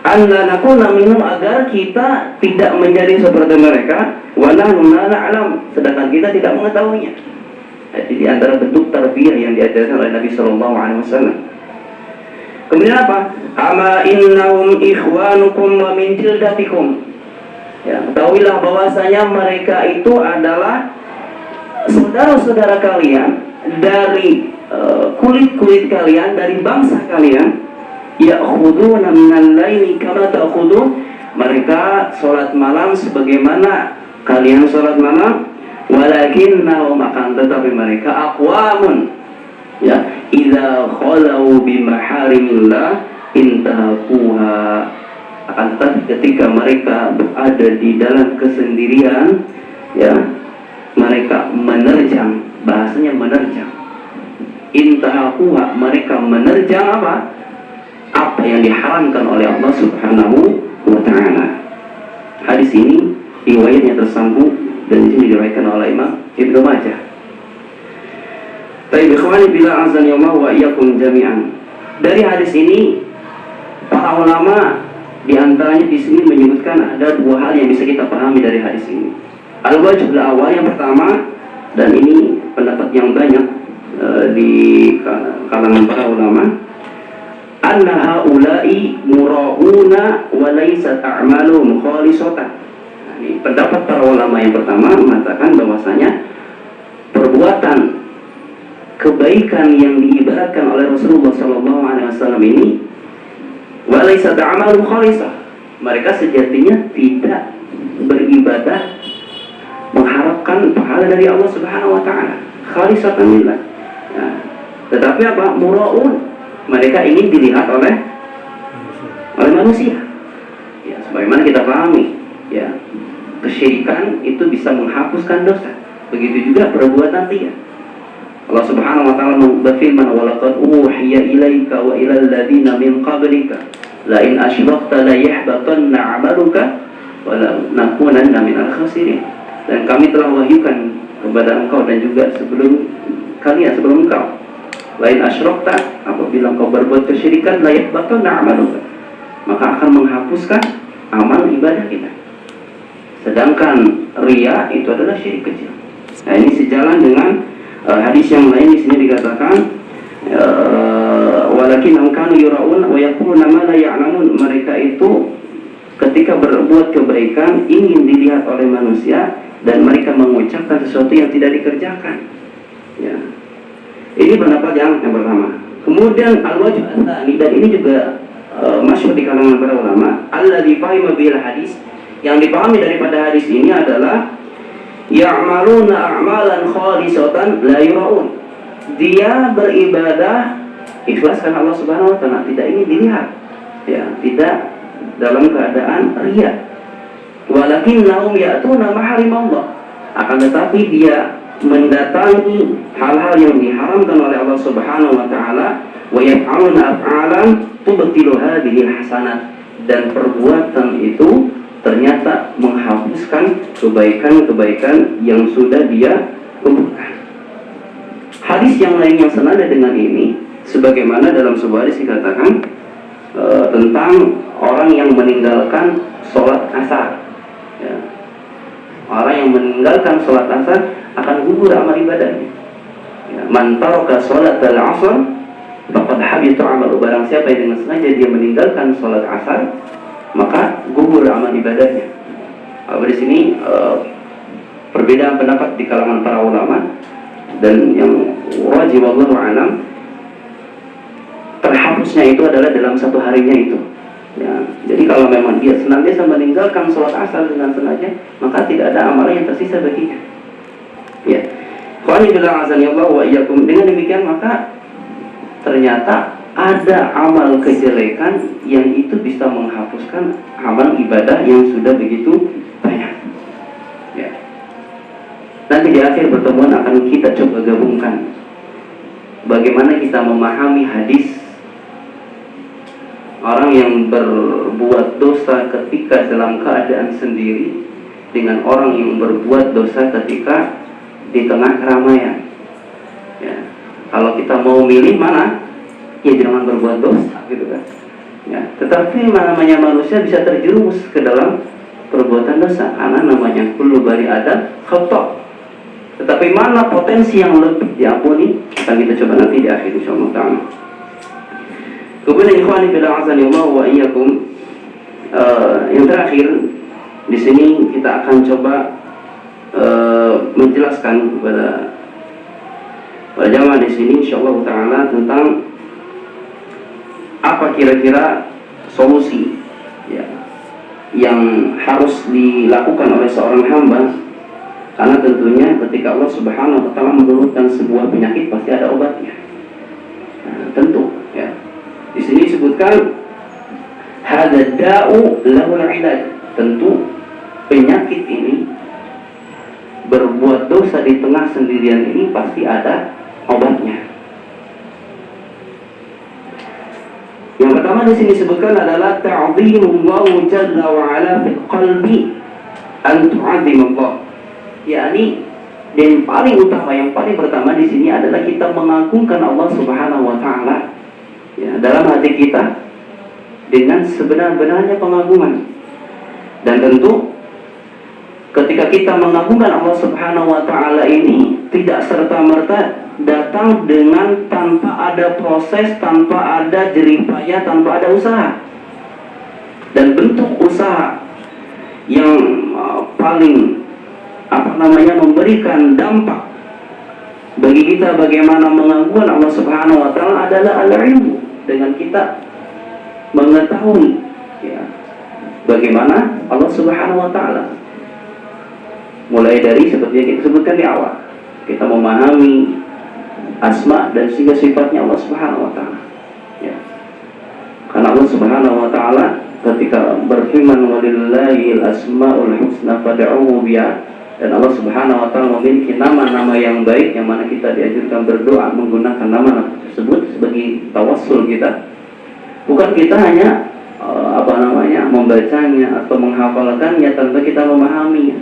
anna nakuna minhum, agar kita tidak menjadi seperti mereka, wa nahnu la na'lam, sedangkan kita tidak mengetahuinya. Jadi di antara bentuk tarbiyah yang diajarkan oleh Nabi sallallahu alaihi wasallam. Kemudian apa? Ama innahum ikhwanukum wa min jildatikum. Ya, ketahuilah bahwasanya mereka itu adalah saudara-saudara kalian dari kulit-kulit kalian, dari bangsa kalian. Ya'khuduna minal laili kama ta'khudun, mereka salat malam sebagaimana kalian salat malam, walakinnahum, akan tetapi mereka aqwamun, ya, idza khalau bimaharimillah intahakuha, akan tetapi ketika mereka berada di dalam kesendirian, ya, mereka menerjang, bahasanya menerjang, intahakuha, mereka menerjang apa yang diharamkan oleh Allah Subhanahu wa taala. Hadis ini riwayatnya tersambung dan di sini diriwayatkan oleh Imam Ibnu Majah. Baik, ikhwani bila azan Allah wa iyyakum jami'an. Dari hadis ini para ulama di antaranya di sini menyebutkan ada dua hal yang bisa kita pahami dari hadis ini. Al-wajhul awal, yang pertama, dan ini pendapat yang banyak di kalangan para ulama, anna haula'i mura'una wa laysat a'maluhum khalisatan. Ini pendapat para ulama yang pertama mengatakan bahwasanya perbuatan kebaikan yang diibaratkan oleh Rasulullah SAW ini wa laysat a'maluhum khalisah, mereka sejatinya tidak beribadah mengharapkan pahala dari Allah Subhanahu wa taala, khalisatan lillah. Tetapi apa? Mura'un, mereka ingin dilihat oleh oleh manusia. Ya, sebagaimana kita pahami, ya, kesyirikan itu bisa menghapuskan dosa. Begitu juga perbuatan ria. Allah Subhanahu wa taala berfirman, "Wa laqad uhiya ilaika wa ilal ladzina min qablika la in asyrakta la yahbatanna 'amaluka wa la nakunanna minal khasirin." Dan kami telah wahyukan kepada engkau dan juga sebelum engkau, la in asyrakta, apabila engkau berbuat kesyirikan, la yahbatanna 'amaluka, maka akan menghapuskan amal ibadah kita. Sedangkan riya itu adalah syirik kecil. Nah, ini sejalan dengan hadis yang lain. Di sini dikatakan walakin kanu yuraun wa yaquluna ma la ya'lamun. Mereka itu ketika berbuat kebaikan ingin dilihat oleh manusia dan mereka mengucapkan sesuatu yang tidak dikerjakan. Ya. Ini pendapat yang pertama. Kemudian al-wajh ats-tsani, dan ini juga masyhur di kalangan para ulama, alladzi fahima bil hadis, yang dipahami daripada hadis ini adalah ya'maluna a'malan khalisatan la yura'un. Dia beribadah ikhlas karena Allah Subhanahu wa taala, tidak ingin dilihat. Ya, tidak dalam keadaan riya. Walakinnahum ya'tuna maharimallah. Akan tetapi dia mendatangi hal-hal yang diharamkan oleh Allah Subhanahu wa taala, wa yaf'aluna af'alan tubtilu hadhihi hasanat, dan perbuatan itu ternyata menghapuskan kebaikan-kebaikan yang sudah dia kumpulkan. Hadis yang lain yang senada dengan ini, sebagaimana dalam sebuah hadis dikatakan tentang orang yang meninggalkan sholat asar. Ya. Orang yang meninggalkan sholat asar akan gugur amal ibadahnya. Ya. Man taraka sholat al-asr faqad habita amalu. Barang siapa yang dengan sengaja dia meninggalkan sholat asar, maka gugur amal ibadahnya. Di sini perbedaan pendapat di kalangan para ulama, dan yang wajib wallahu alam, terhapusnya itu adalah dalam satu harinya itu. Ya, jadi kalau memang dia senantiasa meninggalkan sholat asar dengan sengaja, maka tidak ada amalan yang tersisa baginya. Ya, qani billah azanillahu wa iyyakum. Dengan demikian maka ternyata ada amal kejelekan yang itu bisa menghapuskan amal ibadah yang sudah begitu banyak. Ya. Nanti di akhir pertemuan akan kita coba gabungkan bagaimana kita memahami hadis orang yang berbuat dosa ketika dalam keadaan sendiri dengan orang yang berbuat dosa ketika di tengah keramaian. Ya. Kalau kita mau milih mana, ya jangan berbuat dosa, gitu kan. Ya, tetapi namanya manusia bisa terjerumus ke dalam perbuatan dosa, karena namanya kullu bani adam khata'. Tetapi mana potensi yang lebih diampuni, akan kita coba nanti di akhir insyaallah ta'ala. Kemudian ikhwani fillah azanillahu wa iyyakum, yang terakhir di sini kita akan coba menjelaskan kepada jamaah di sini insyaallah ta'ala tentang apa kira-kira solusi, ya, yang harus dilakukan oleh seorang hamba, karena tentunya ketika Allah Subhanahu wa taala menurunkan sebuah penyakit pasti ada obatnya. Nah, tentu, ya. Di sini disebutkan hadza da'u lahul ilaj. Tentu penyakit ini, berbuat dosa di tengah sendirian ini pasti ada obatnya. Yang pertama di sini disebutkan adalah ta'zimullahu jalla wa ala fil qalbi, an tu'azzimullah. yakni dan paling utama, yang paling pertama di sini adalah kita mengagungkan Allah Subhanahu wa taala, ya, dalam hati kita dengan sebenar-benarnya pengagungan. Dan tentu ketika kita mengagungkan Allah Subhanahu wa taala ini tidak serta-merta datang dengan tanpa ada proses, tanpa ada jerih payah, tanpa ada usaha. Dan bentuk usaha yang paling memberikan dampak bagi kita bagaimana mengagungkan Allah Subhanahu wa taala adalah al-ilmu, dengan kita mengetahui, ya, bagaimana Allah Subhanahu wa taala. Mulai dari seperti yang kita sebutkan di awal, kita memahami asma dan sifatnya Allah Subhanahu wa taala. Ya. Karena Allah Allah Subhanahu wa taala ketika berfirman walillahil asmaul husna fad'uhu biha, dan Allah Subhanahu wa taala memiliki nama-nama yang baik yang mana kita dianjurkan berdoa menggunakan nama tersebut sebagai tawassul kita. Bukan kita hanya membacanya atau menghafalkannya tanpa kita memahami,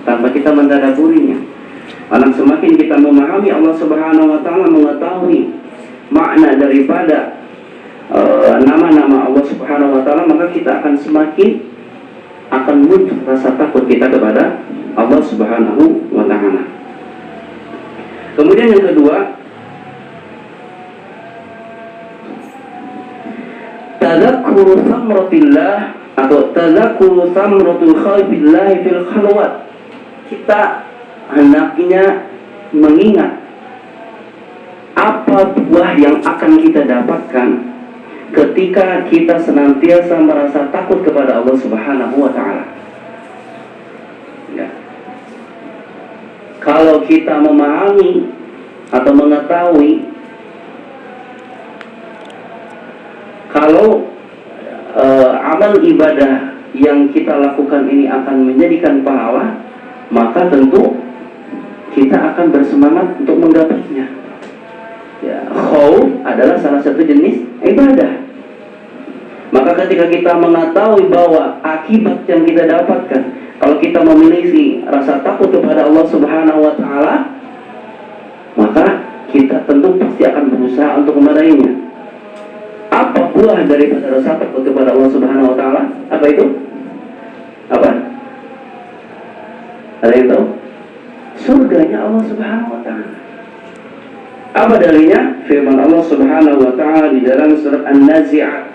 tanpa kita mendadaburinya. Karena semakin kita memahami Allah Subhanahu wa taala, mengetahui makna daripada nama-nama Allah Subhanahu wa taala, maka kita akan semakin muncul rasa takut kita kepada Allah Subhanahu wa taala. Kemudian yang kedua, tadzakkuru samratillah atau tadzakkuru samratul khawfillah fil khalwat. Kita hendaknya mengingat apa buah yang akan kita dapatkan ketika kita senantiasa merasa takut kepada Allah Subhanahu wa taala. Ya. Kalau kita memahami atau mengetahui kalau amal ibadah yang kita lakukan ini akan menjadikan pahala, maka tentu kita akan bersemangat untuk menggapainya. Ya, khauf adalah salah satu jenis ibadah. Maka ketika kita mengetahui bahwa akibat yang kita dapatkan kalau kita memiliki rasa takut kepada Allah Subhanahu wa taala, maka kita tentu pasti akan berusaha untuk meraihnya. Apa buah daripada rasa takut kepada Allah Subhanahu wa taala? Apa itu? Apa? Ada yang tahu? Surganya Allah Subhanahu wa taala. Apa dalilnya? Firman Allah Subhanahu wa taala di dalam surat An-Nazi'at.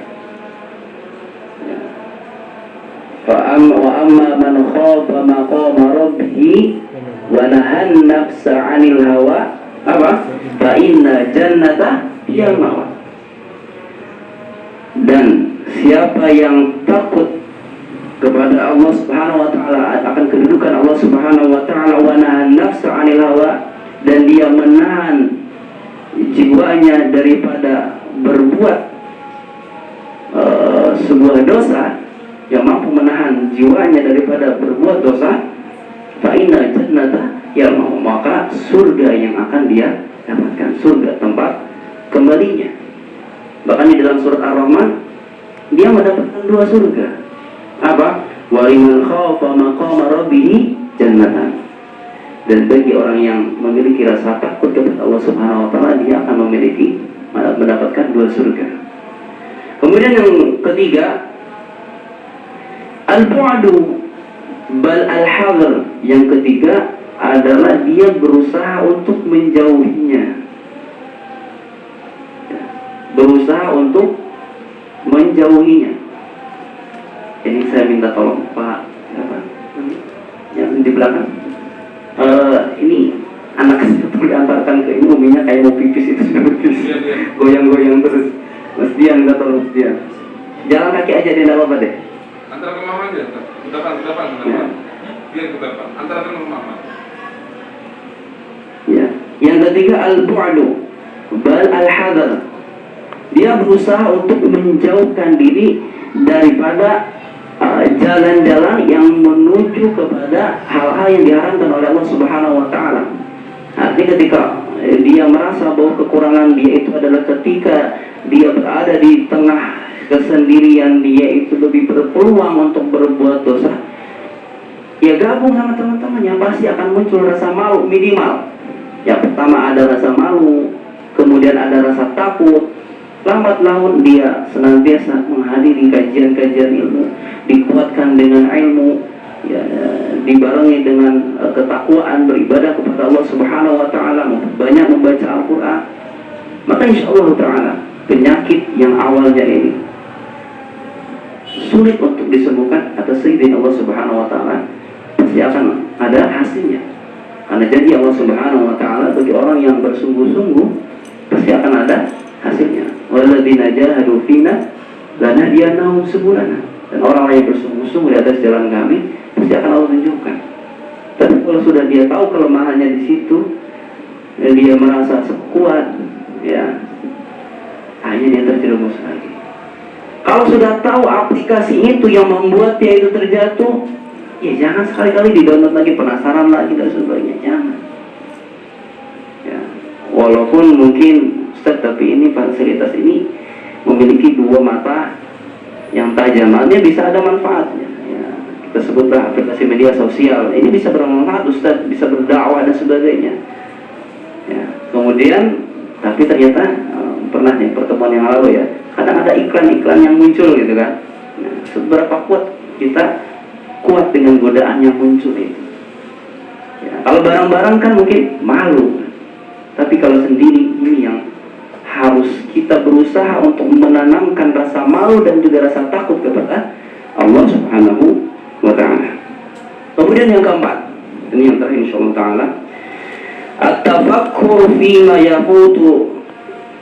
Wa amma man khafa maqama rabbih wa nahan nafsa 'anil hawa, apa? Fa inna jannata hiyal ma'wa. Dan siapa yang takut kepada Allah Subhanahu wa taala, akan kedudukan Allah Subhanahu wa taala, wa nahan nafsa 'anil hawa, dan dia menahan jiwanya daripada berbuat sebuah dosa, yang mampu menahan jiwanya daripada berbuat dosa, fa inna jannata ya, maka surga yang akan dia dapatkan, surga tempat kembalinya. Bahkan di dalam surat Ar-Rahman dia mendapatkan dua surga. Apa? Wa liman khafa maqama rabbih jannatan. Dan bagi orang yang memiliki rasa takut kepada Allah Subhanahu wa taala, dia akan mendapatkan dua surga. Kemudian yang ketiga, al-bu'du bal al-hadr. Yang ketiga adalah dia berusaha untuk menjauhinya. Berusaha untuk menjauhinya. Ini saya minta tolong Pak, apa? Yang di belakang. Ini anak kecil diantarkan ke ibu, uminya kayak mau pipis, itu sudah pipis, goyang-goyang terus. Mas Dian, minta tolong Mas Dian. Jalan kaki aja, dia tidak apa-apa deh. Antara ke mama aja, ke depan. Ya. Dia ke depan, antara ke mama. Ya. Yang ketiga al-bu'du bal al-hadar. Dia berusaha untuk menjauhkan diri daripada jalan-jalan yang menuju kepada hal-hal yang diharamkan oleh Allah Subhanahu wa taala. Artinya ketika dia merasa bahwa kekurangan dia itu adalah ketika dia berada di tengah kesendirian, dia itu lebih berpeluang untuk berbuat dosa, ya gabung sama teman-temannya, pasti akan muncul rasa malu minimal. Yang pertama ada rasa malu, kemudian ada rasa takut. Lambat laun dia senantiasa menghadiri kajian-kajian ilmu, dikuatkan dengan ilmu, ya, dibarengi dengan ketakwaan, beribadah kepada Allah Subhanahu wa taala, banyak membaca Al-Qur'an. Maka insyaallah taala penyakit yang awalnya ini sulit untuk disembuhkan atas izin Allah Subhanahu wa taala, pasti akan ada hasilnya. Karena janji Allah Subhanahu wa taala bagi orang yang bersungguh-sungguh pasti akan ada hasilnya. Walladzina jahadu fina lanahdiyannahum subulana. Dan orang yang bersungguh-sungguh di atas jalan kami pasti akan Allah tunjukkan. Tapi kalau sudah dia tahu kelemahannya di situ, dan dia merasa sekuat, ya, akhirnya dia terjerumus lagi. Kalau sudah tahu aplikasi itu yang membuat dia itu terjatuh, ya jangan sekali-kali di-download lagi, penasaran lagi dan sebagainya, jangan. Ya, walaupun mungkin Ustaz, tapi ini fasilitas ini memiliki dua mata yang tajam, artinya bisa ada manfaatnya. Ya, kita sebutlah aplikasi media sosial, ini bisa bermanfaat Ustaz, bisa berdakwah dan sebagainya. Ya, kemudian tapi ternyata pernah nih pertemuan yang lalu ya, kadang ada iklan-iklan yang muncul gitu kan. Nah, seberapa kuat kita kuat dengan godaan yang muncul itu. Ya, kalau barang-barang kan mungkin malu, tapi kalau sendiri ini yang harus kita berusaha untuk menanamkan rasa malu dan juga rasa takut kepada Allah Subhanahu wa Ta'ala. Kemudian yang keempat, ini yang terakhir insyaallah taala, at-tafakkur fima yafutu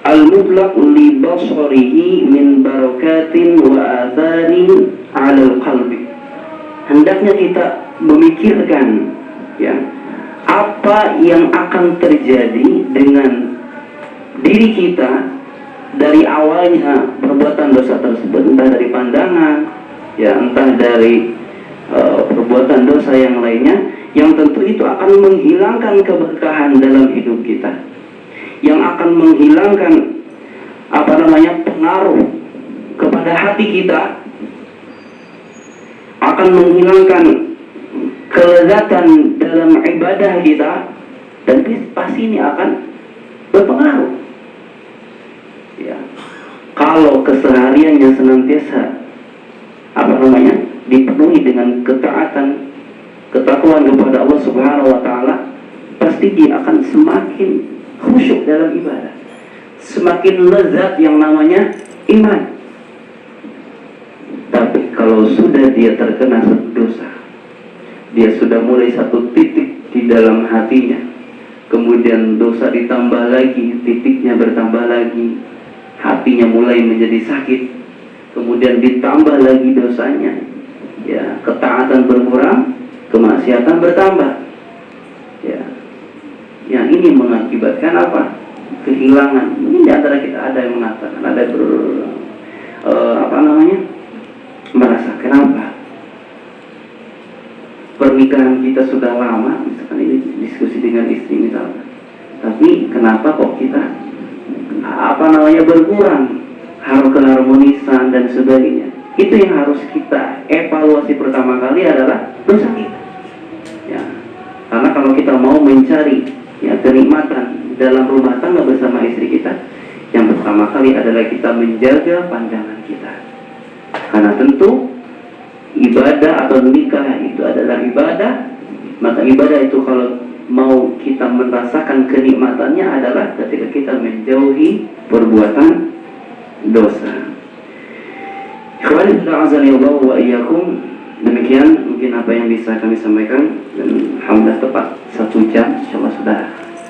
al-mutlaq li basarihi min barakatin wa atharin 'ala al-qalbi. Hendaknya kita memikirkan ya, apa yang akan terjadi dengan diri kita dari awalnya perbuatan dosa tersebut, entah dari pandangan ya, entah dari perbuatan dosa yang lainnya, yang tentu itu akan menghilangkan keberkahan dalam hidup kita, yang akan menghilangkan pengaruh kepada hati kita, akan menghilangkan kelezatan dalam ibadah kita, dan pasti ini akan berpengaruh ya, kalau kesehariannya senantiasa dipenuhi dengan ketaatan, ketakwaan kepada Allah Subhanahu wa Ta'ala, pasti dia akan semakin khusyuk dalam ibadah, semakin lezat yang namanya iman. Tapi kalau sudah dia terkena satu dosa, dia sudah mulai satu titik di dalam hatinya, kemudian dosa ditambah lagi, titiknya bertambah lagi, hatinya mulai menjadi sakit, kemudian ditambah lagi dosanya, ya, ketaatan berkurang, kemaksiatan bertambah, ya, yang ini mengakibatkan apa? Kehilangan. Mungkin di antara kita ada yang mengatakan, ada merasa kenapa pernikahan kita sudah lama, misalkan ini diskusi dengan istri misalkan, tapi kenapa kok kita berkurang keharmonisan dan sebagainya. Itu yang harus kita evaluasi pertama kali adalah dosa kita ya. Karena kalau kita mau mencari ya kenikmatan dalam rumah tangga bersama istri kita, yang pertama kali adalah kita menjaga pandangan kita. Karena tentu ibadah atau nikah itu adalah ibadah, maka ibadah itu kalau mau kita merasakan kenikmatannya adalah ketika kita menjauhi perbuatan dosa. Demikian mungkin apa yang bisa kami sampaikan, dan alhamdulillah tepat 1 jam, insyaallah sudah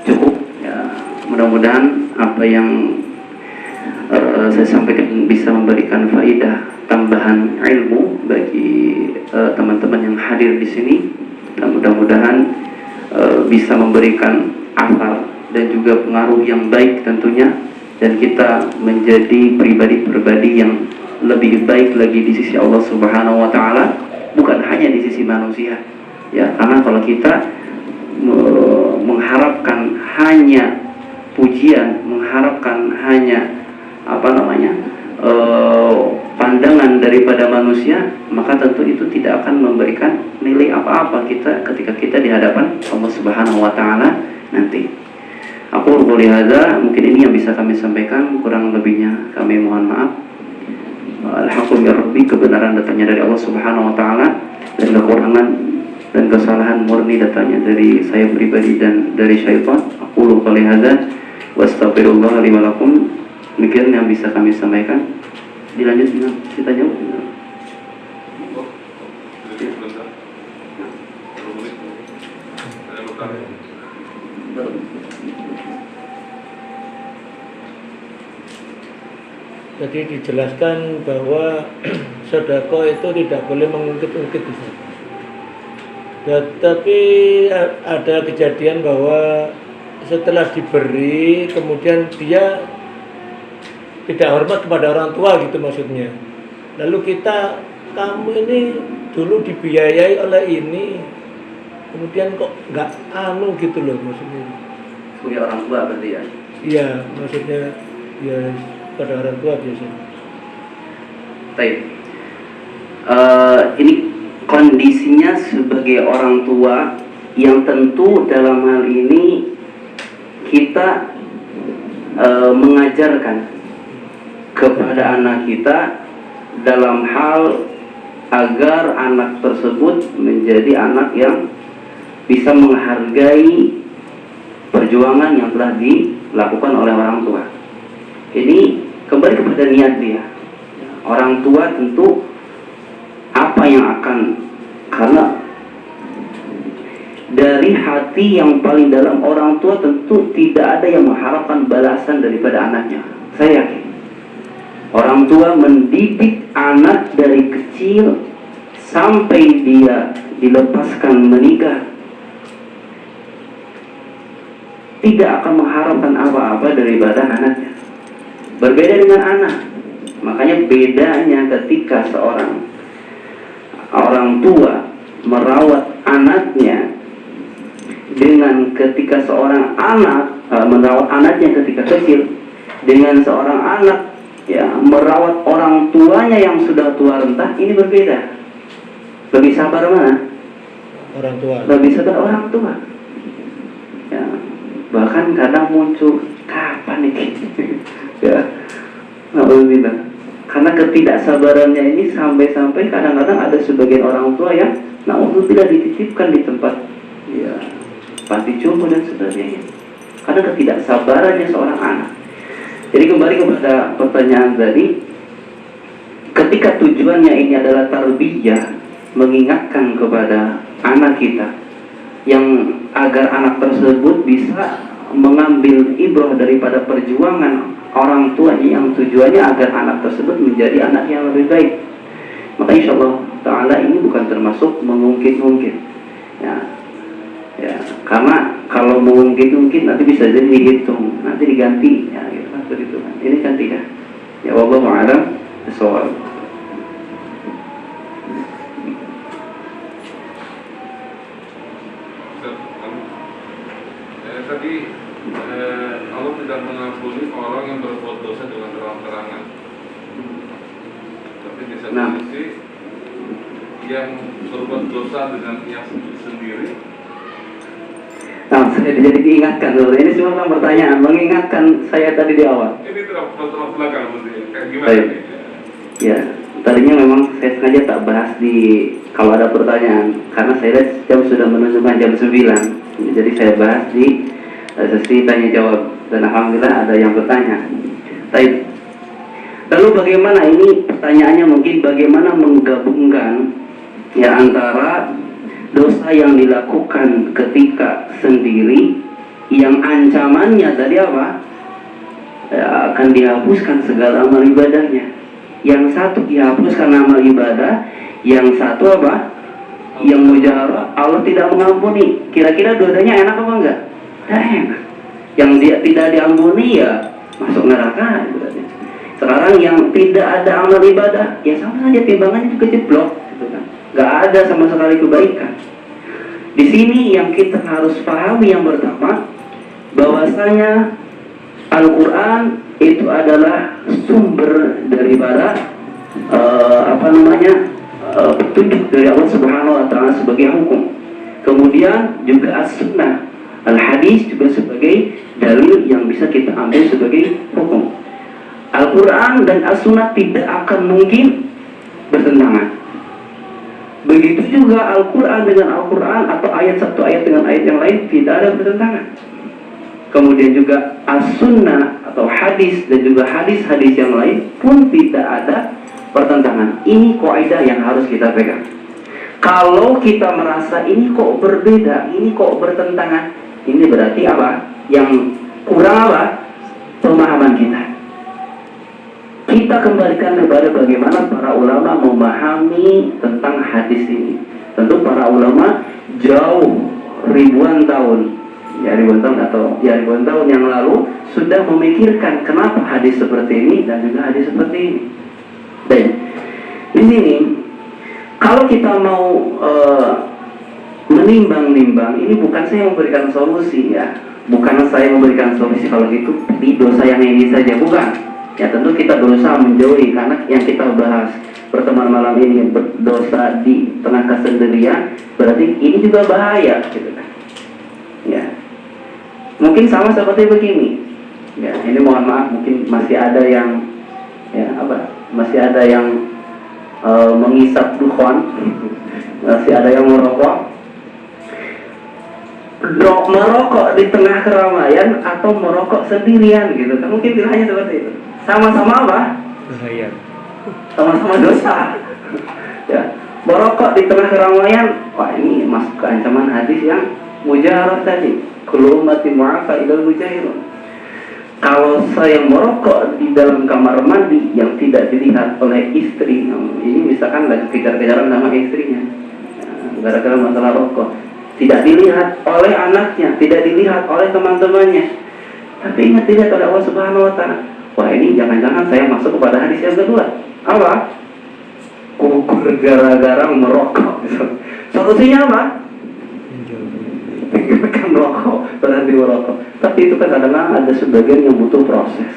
cukup ya. Mudah-mudahan apa yang saya sampaikan bisa memberikan faedah tambahan ilmu bagi teman-teman yang hadir di sini, dan mudah-mudahan bisa memberikan asar dan juga pengaruh yang baik tentunya, dan kita menjadi pribadi-pribadi yang lebih baik lagi di sisi Allah Subhanahu wa Ta'ala, bukan hanya di sisi manusia ya. Karena kalau kita mengharapkan hanya pujian, mengharapkan hanya pandangan daripada manusia, maka tentu itu tidak akan memberikan nilai apa-apa kita ketika kita di hadapan Allah Subhanahu wa Ta'ala nanti. Aku qouli hadza, mungkin ini yang bisa kami sampaikan, kurang lebihnya kami mohon maaf. Al-haqqu min rabbi, kebenaran datangnya dari Allah Subhanahu wa Ta'ala, dan kekurangan dan kesalahan murni datangnya dari saya pribadi dan dari syaitan. Aku qouli hadza wa astaghfirullah li wa lakum. Demikian yang bisa kami sampaikan. Dilanjut dengan kita jawab. Jadi dijelaskan bahwa sedekah itu tidak boleh mengungkit-ungkit di sana. Tetapi ada kejadian bahwa setelah diberi kemudian dia tidak hormat kepada orang tua gitu maksudnya. Lalu kamu ini dulu dibiayai oleh ini, kemudian kok nggak gitu loh maksudnya. Sebagai orang tua berarti ya. Iya, maksudnya ya pada orang tua biasanya. Baik. Ini kondisinya sebagai orang tua yang tentu dalam hal ini kita mengajarkan kepada anak kita dalam hal agar anak tersebut menjadi anak yang bisa menghargai perjuangan yang telah dilakukan oleh orang tua. Ini kembali kepada niat dia. Orang tua tentu apa yang akan, karena dari hati yang paling dalam orang tua tentu tidak ada yang mengharapkan balasan daripada anaknya. Saya yakin orang tua mendidik anak dari kecil sampai dia dilepaskan menikah, tidak akan mengharapkan apa-apa daripada anaknya. Berbeda dengan anak. Makanya bedanya ketika seorang orang tua merawat anaknya dengan ketika seorang anak merawat anaknya ketika kecil, dengan seorang anak ya merawat orang tuanya yang sudah tua renta, ini berbeda. Lebih sabar mana? Orang tua. Lebih sabar orang tua. Ya, bahkan kadang muncul kapan ini? Ya, alhamdulillah. Karena ketidaksabarannya ini sampai-sampai kadang-kadang ada sebagian orang tua yang tidak dititipkan di tempat ya panti jompo dan sebagainya. Karena ketidaksabarannya seorang anak. Jadi kembali kepada pertanyaan tadi, ketika tujuannya ini adalah tarbiyah, mengingatkan kepada anak kita yang agar anak tersebut bisa mengambil ibrah daripada perjuangan orang tuanya yang tujuannya agar anak tersebut menjadi anak yang lebih baik. Maka insyaallah ta'ala ini bukan termasuk mengungkit-ungkit ya, karena kalau mengungkit-ungkit nanti bisa jadi dihitung, nanti diganti ya, gitu kan, perhitungan. Ini kan tidak ya, wallahu a'lam bishawab. Tadi Allah tidak mengampuni orang yang berbuat dosa dengan terang-terangan, tapi di satu sisi yang berbuat dosa dengan yang sendiri. Nah, saya jadi diingatkan dulu. Ini cuma pertanyaan, mengingatkan saya tadi di awal. Ini terlalu belakang, kayak gimana? Baik. Ya, tadinya memang saya sengaja tak bahas di kalau ada pertanyaan, karena saya lihat jam sudah menunjukkan jam 9. Jadi saya bahas di sesi tanya jawab, dan alhamdulillah ada yang bertanya. Baik. Lalu bagaimana ini pertanyaannya, mungkin bagaimana menggabungkan ya antara dosa yang dilakukan ketika sendiri yang ancamannya tadi apa? Ya, akan dihapuskan segala amal ibadahnya. Yang satu dihapuskan amal ibadah, yang satu apa? Yang mujarah Allah tidak mengampuni. Kira-kira dua-duanya enak apa enggak? Tidak enak. Yang dia tidak diampuni ya masuk neraka. Sekarang yang tidak ada amal ibadah, ya sama saja timbangannya juga jeblok, gitu kan? Gak ada sama sekali kebaikan. Di sini yang kita harus pahami yang pertama, bahwasanya Al-Quran itu adalah sumber daripada petunjuk dari Allah Subhanahu Wa Taala sebagai hukum. Kemudian juga As-Sunnah, Al-Hadis juga sebagai dalil yang bisa kita ambil sebagai hukum. Al-Quran dan As-Sunnah tidak akan mungkin bertentangan. Begitu juga Al-Quran dengan Al-Quran, atau ayat satu ayat dengan ayat yang lain tidak ada bertentangan. Kemudian juga As-Sunnah atau hadis dan juga hadis-hadis yang lain pun tidak ada pertentangan. Ini kaidah yang harus kita pegang. Kalau kita merasa ini kok berbeda, ini kok bertentangan, ini berarti apa? Yang kurang apa? Pemahaman kita. Kita kembalikan kepada bagaimana para ulama memahami tentang hadis ini. Tentu para ulama jauh ribuan tahun yang lalu sudah memikirkan kenapa hadis seperti ini dan juga hadis seperti ini. Dan di sini kalau kita mau menimbang-nimbang, ini bukan saya memberikan solusi ya, bukan saya memberikan solusi kalau itu di dosa yang ini saja, bukan. Ya tentu kita berusaha menjauhi, karena yang kita bahas pertemuan malam ini berdosa di tengah kesendirian, berarti ini juga bahaya gitu kan. Ya. Mungkin sama seperti begini. Ya, ini mohon maaf mungkin masih ada yang masih ada yang menghisap dukhon, masih ada yang merokok. Merokok di tengah keramaian atau merokok sendirian gitu kan, mungkin pilihannya seperti itu. Sama-sama apa? Bahaya. Sama-sama dosa. Ya, merokok di tengah keramaian, wah ini masuk ke ancaman hadis yang mujarrah tadi. Kullu ummati mu'afa idal mujahirun. Kalau saya merokok di dalam kamar mandi yang tidak dilihat oleh istri, ini misalkan lagi kejar-kejaran sama istrinya, gara-gara masalah rokok, tidak dilihat oleh anaknya, tidak dilihat oleh teman-temannya, tapi ingat dilihat oleh Allah Subhanahu Wa Taala. Wah ini jangan-jangan saya masuk kepada hadis yang kedua. Apa? Gugur gara-gara merokok. Solusinya apa? Tinggalkan merokok, berhenti merokok. Tapi itu kan kadang-kadang ada sebagian yang butuh proses,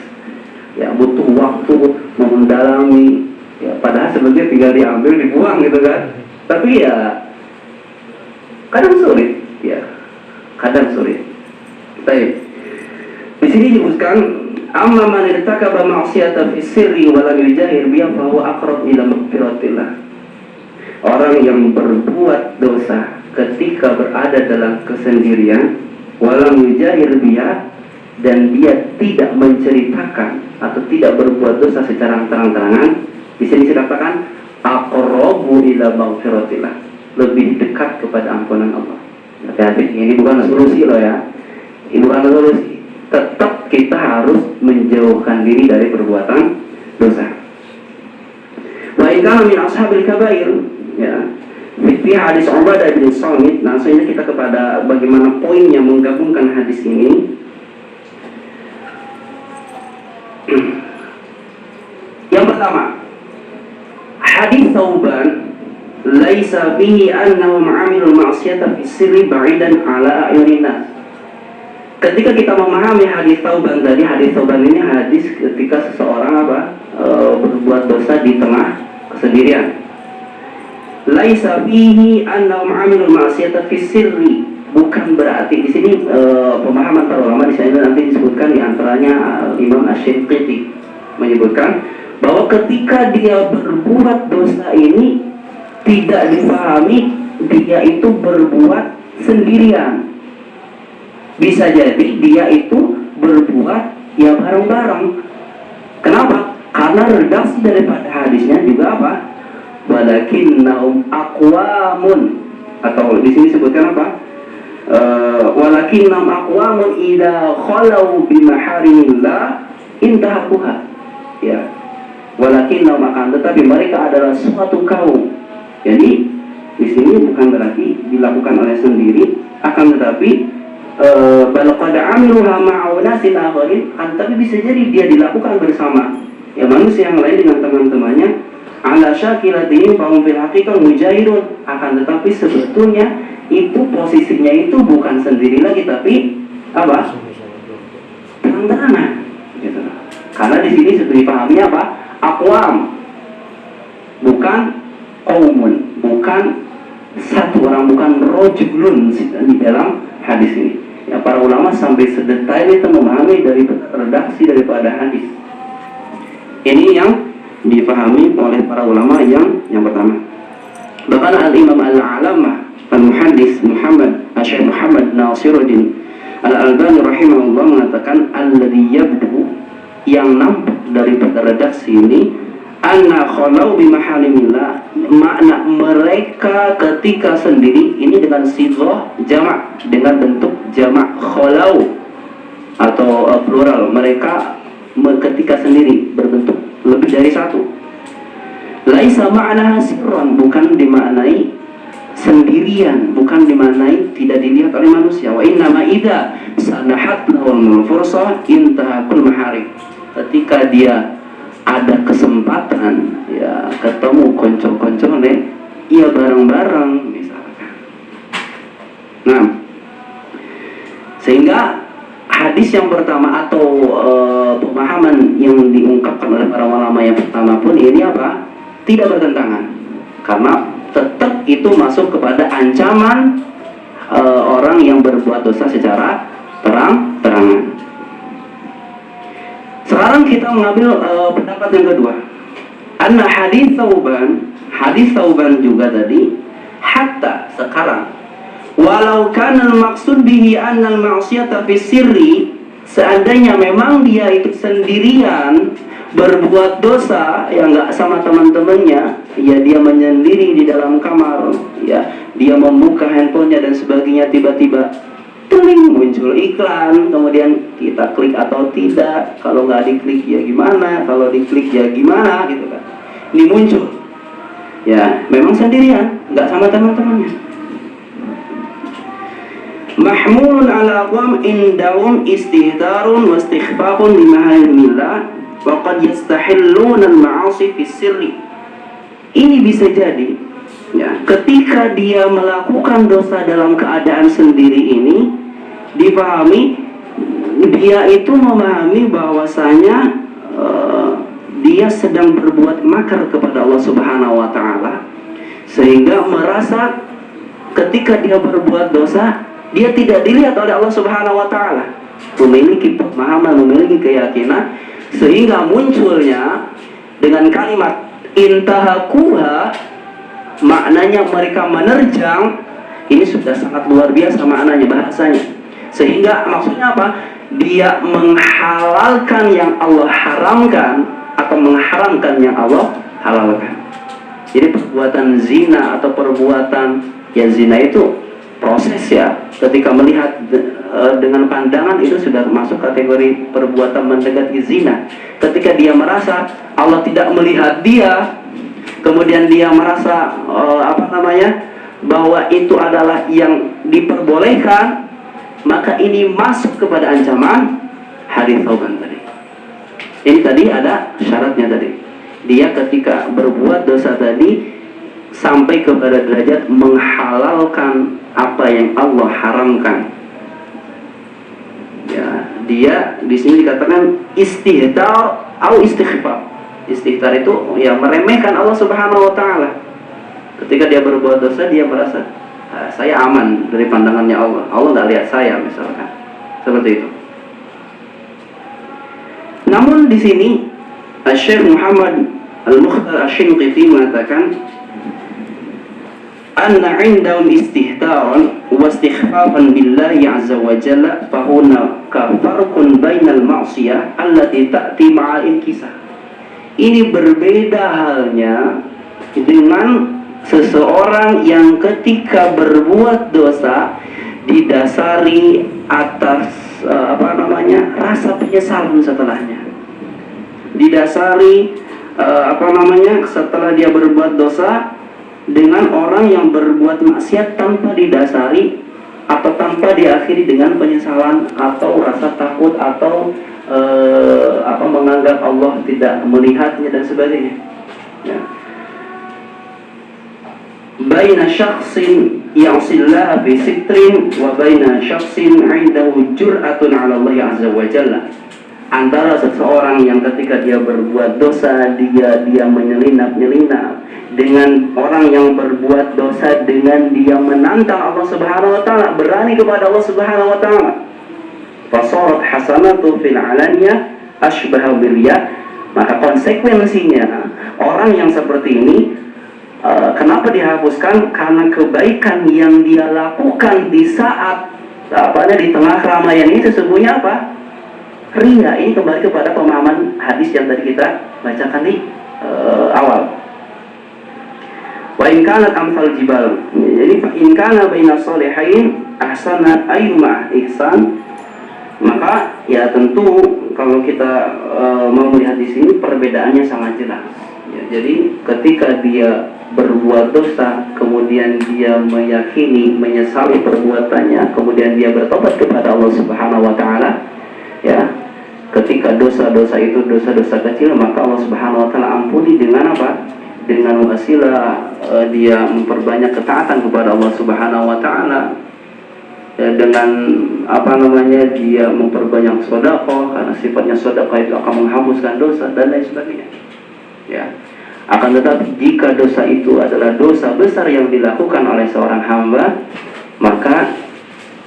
ya butuh waktu mendalami. Ya, padahal sebenarnya tinggal diambil, dibuang gitu kan. Tapi ya kadang sulit, ya kadang sulit. Baik. Di sini disebutkan amma man irtakaba ma'siyata fi sirri wa lam yujahir biha fa huwa aqrab ila maghfiratillah. Orang yang berbuat dosa ketika berada dalam kesendirian, walam yujahir biha, dan dia tidak menceritakan atau tidak berbuat dosa secara terang-terangan, di sini dikatakan aqrabu ila maghfiratillah, lebih dekat kepada ampunan Allah. Hati-hati, ini bukan solusi loh ya. Ini bukan solusi. Tetap kita harus menjauhkan diri dari perbuatan dosa. Wa in kana min ashabil kabair, ya. Fi hadis Ubadah bin Samit. Nah, selanjutnya kita kepada bagaimana poin yang menggabungkan hadis ini. Yang pertama, hadis Thauban laisa fihi annahum 'amilul ma'siyata fi sirri ba'idan 'ala a'yunin nas. Ketika kita memahami hadis Thauban tadi, hadis Thauban ini hadis ketika seseorang berbuat dosa di tengah kesendirian. Laisa fihi annahum 'amilul ma'siyata fi sirri, bukan berarti di sini pemahaman para ulama di sini nanti disebutkan di antaranya Imam Asy-Syanqiti menyebutkan bahwa ketika dia berbuat dosa ini tidak dipahami dia itu berbuat sendirian. Bisa jadi dia itu berbuat ya bareng-bareng. Kenapa? Karena redaksi daripada hadisnya juga apa? Walakinnahum aqwamun, atau di sini sebutkan apa? Walakinnahum aqwamun idza khalau bimaharimillah intahakuha. Ya. Walakinnahum, akan tetapi mereka adalah suatu kaum. Jadi di sini bukan berarti dilakukan oleh sendiri, akan tetapi balaqad amiluha ma'unasin akharin, tapi bisa jadi dia dilakukan bersama ya manusia yang lain dengan teman-temannya. Ala syakilatihim fahum fil haqiqah mujahirun, akan tetapi sebetulnya itu posisinya itu bukan sendiri lagi, tapi apa? Terang-terangan gitu. Karena di sini sudah dipahami apa? Aqwam, bukan qaumun, bukan satu orang, bukan rojulun di dalam hadis ini. Ya, para ulama sampai sedetail itu memahami dari redaksi daripada hadis. Ini yang dipahami oleh para ulama yang pertama. Bahkan al-Imam al-Alamah al-Muhaddis Syekh Muhammad Nasiruddin Al-Albani rahimahullah mengatakan alladzi yabdu, yang nampak daripada redaksi ini, anna khalau bimahalimillah, makna mereka ketika sendiri ini dengan sighah jamak, dengan bentuk jamak khalau atau plural, mereka ketika sendiri berbentuk lebih dari satu. Laisa ma'naha sirran, bukan dimaknai sendirian, bukan dimaknai tidak dilihat oleh manusia. Wa innama idza sanahat lahum fursa intahakul maharim, ketika dia ada kesempatan ya ketemu konco-koncone iya bareng-bareng misalkan. Nah, sehingga hadis yang pertama atau pemahaman yang diungkapkan oleh para ulama yang pertama pun ini apa? Tidak bertentangan, karena tetap itu masuk kepada ancaman orang yang berbuat dosa secara terang-terangan. Sekarang kita mengambil pendapat yang kedua. Anna hadis Thauban juga tadi, hatta sekarang, walau kana al-maqsud bihi anna al-ma'siyata fi sirri, seandainya memang dia itu sendirian berbuat dosa yang nggak sama teman-temannya, ya dia menyendiri di dalam kamar, ya dia membuka handphonenya dan sebagainya, tiba-tiba teling muncul iklan, kemudian kita klik atau tidak, kalau nggak diklik ya gimana, kalau diklik ya gimana gitu kan, ini muncul, ya memang sendirian, nggak sama teman-temannya. Mahmulun ala aqwam indahum istihdarun wa istighfafun bimahalimillah wa qad yastahilluna al-ma'asi fi sirri. Ini bisa jadi ya, ketika dia melakukan dosa dalam keadaan sendiri ini, dipahami dia itu memahami bahwasanya dia sedang berbuat makar kepada Allah Subhanahu wa taala, sehingga merasa ketika dia berbuat dosa dia tidak dilihat oleh Allah Subhanahu wa taala, memiliki pemahaman, memiliki keyakinan, sehingga munculnya dengan kalimat intahakuha, maknanya mereka menerjang. Ini sudah sangat luar biasa maknanya, bahasanya. Sehingga maksudnya apa? Dia menghalalkan yang Allah haramkan atau mengharamkan yang Allah halalkan. Jadi perbuatan zina atau perbuatan, ya zina itu proses ya, ketika melihat dengan pandangan itu sudah masuk kategori perbuatan mendekati zina. Ketika dia merasa Allah tidak melihat dia, kemudian dia merasa bahwa itu adalah yang diperbolehkan, maka ini masuk kepada ancaman hadis Thauban tadi. Ini tadi ada syaratnya tadi. Dia ketika berbuat dosa tadi sampai kepada derajat menghalalkan apa yang Allah haramkan. Ya, dia di sini dikatakan istihdar atau istighfar. Istighfar itu ya meremehkan Allah Subhanahu wa taala. Ketika dia berbuat dosa, dia merasa saya aman dari pandangannya Allah. Allah nggak lihat saya misalkan. Seperti itu. Namun di sini Syekh Muhammad Al-Mukhtar Asy-Shinqiti mengatakan anna 'indahum istihtaran wa istighfafan billahi 'azza wa jalla fa hunaka farqun bainal ma'siyah allati ta'ti ma'al kisah. Ini berbeda halnya dengan seseorang yang ketika berbuat dosa didasari atas rasa penyesalan setelahnya. Didasari setelah dia berbuat dosa dengan orang yang berbuat maksiat tanpa didasari atau tanpa diakhiri dengan penyesalan atau rasa takut atau menganggap Allah tidak melihatnya dan sebagainya. Ya. Baina syakhsin ya'sillaha bi sitrin wa baina syakhsin 'indahu jur'atun 'ala Allah 'azza wa jalla. Antara seseorang yang ketika dia berbuat dosa dia menyelinap dengan orang yang berbuat dosa dengan dia menantang Allah Subhanahu wa taala, berani kepada Allah Subhanahu wa taala. Fasarat hasanatu fil 'alaniyah asbaha birriya. Maka konsekuensinya orang yang seperti ini kenapa dihapuskan? Karena kebaikan yang dia lakukan di saat di tengah keramaian ini sesungguhnya apa? Ria. Ini kembali kepada pemahaman hadis yang tadi kita bacakan di awal. Wa in kanat amsal jibal. Jadi fa in kana baina shalihain ahsana ayyuma ihsan. Maka ya tentu kalau kita mau melihat di sini perbedaannya sangat jelas. Ya, jadi ketika dia berbuat dosa, kemudian dia meyakini, menyesali perbuatannya, kemudian dia bertobat kepada Allah Subhanahu wa taala, ya. ketika dosa-dosa itu dosa-dosa kecil, maka Allah Subhanahu wa taala ampuni dengan apa? Dengan wasilah dia memperbanyak ketaatan kepada Allah Subhanahu wa taala. Dengan apa namanya, dia memperbanyak sedekah, karena sifatnya sedekah itu akan menghapuskan dosa dan lain sebagainya. Ya. Akan tetapi jika dosa itu adalah dosa besar yang dilakukan oleh seorang hamba, maka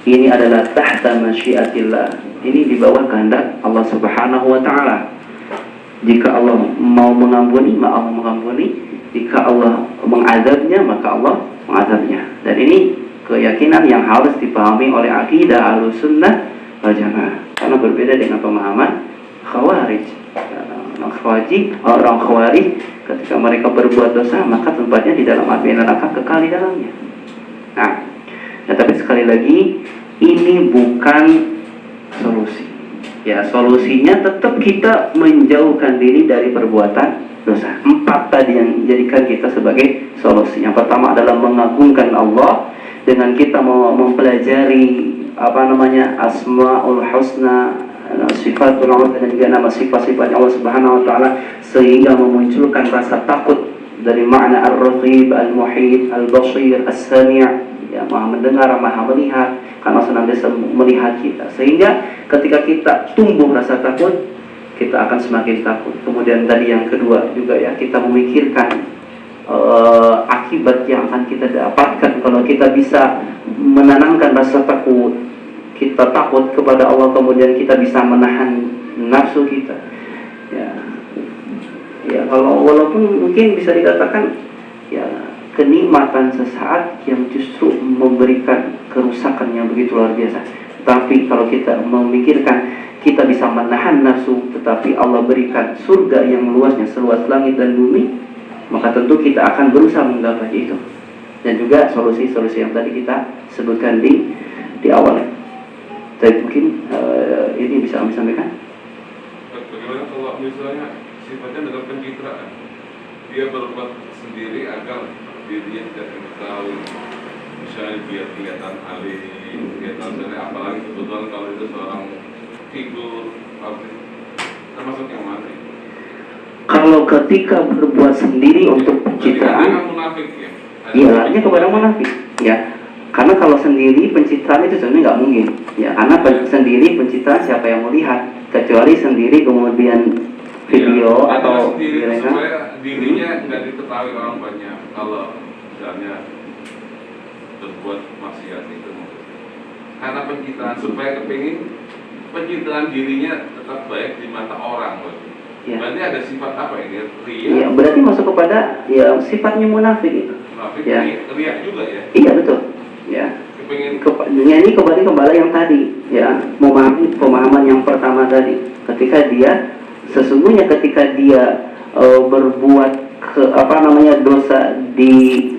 ini adalah tahta masyiatillah. Ini di bawah kehendak Allah Subhanahu wa taala. Jika Allah mau mengampuni, maka Allah mengampuni. Jika Allah mengazabnya, maka Allah mengazabnya. Dan ini keyakinan yang harus dipahami oleh akidah Ahlussunnah wal Jamaah. Karena berbeda dengan pemahaman Khawarij. Orang Khawarij ketika mereka berbuat dosa, maka tempatnya di dalam api neraka, kekal di dalamnya. Nah, tapi sekali lagi, ini bukan solusi. Ya, solusinya tetap kita menjauhkan diri dari perbuatan dosa. 4 tadi yang jadikan kita sebagai solusi. Yang pertama adalah mengagungkan Allah dengan kita mempelajari apa namanya, Asmaul Husna, Sifatul Ula, dan juga nama sifat-sifat Allah Subhanahu wa taala, sehingga memunculkan rasa takut dari makna Ar-Raqib, Al-Muhit, Al-Basir, As-Sami'. Ya, Maha mendengar, Maha melihat, karena senantiasa melihat kita. Sehingga ketika kita tumbuh rasa takut, kita akan semakin takut. Kemudian tadi yang kedua juga ya, kita memikirkan akibat yang akan kita dapatkan kalau kita bisa menanamkan rasa takut. Kita takut kepada Allah, kemudian kita bisa menahan nafsu kita. Ya, kalau walaupun mungkin bisa dikatakan ya, kenikmatan sesaat yang justru memberikan kerusakan yang begitu luar biasa. Tapi kalau kita memikirkan kita bisa menahan nafsu, tetapi Allah berikan surga yang luasnya seluas langit dan bumi, maka tentu kita akan berusaha menggapai itu. Dan juga solusi-solusi yang tadi kita sebutkan di awal. Jadi mungkin ini bisa kami sampaikan. Bagaimana kalau misalnya sifatnya dengan pencitraan, dia berbuat sendiri agar dirinya tidak mengetahui, misalnya dia kelihatan alim, kelihatan dari, apalagi kebetulan kalau itu seorang figur termasuk yang mana? Kalau ketika berbuat sendiri untuk pencitraan, iya, artinya kepada munafik, ya. Karena kalau sendiri pencitraan itu sebenarnya nggak mungkin, ya. Karena sendiri pencitraan siapa yang melihat, kecuali sendiri kemudian video ya, atau sendiri supaya dirinya nggak diketahui orang banyak. Kalau misalnya berbuat maksiat itu, karena pencitraan, supaya kepingin pencitraan dirinya tetap baik di mata orang. Ya. Berarti ada sifat apa ini? Riya. Iya, berarti masuk kepada ya sifatnya munafik itu. Munafik, ya. Riya juga ya. Iya, betul. Ya. Ini kembali yang tadi, ya, memahami pemahaman yang pertama tadi. Ketika dia sesungguhnya ketika dia berbuat dosa di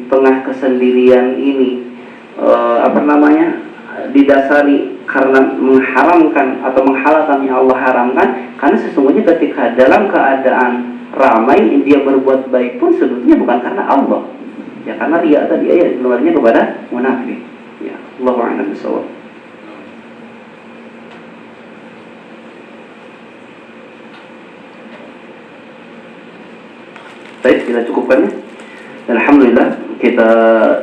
tengah kesendirian ini, didasari karena mengharamkan atau menghalalkan yang Allah haramkan, karena sesungguhnya ketika dalam keadaan ramai dia berbuat baik pun sebetulnya bukan karena Allah, ya, karena riya tadi ya, keluarnya kepada munafik. Ya, Allahu a'lam bishawab. Baik, kita cukupkan. Alhamdulillah, kita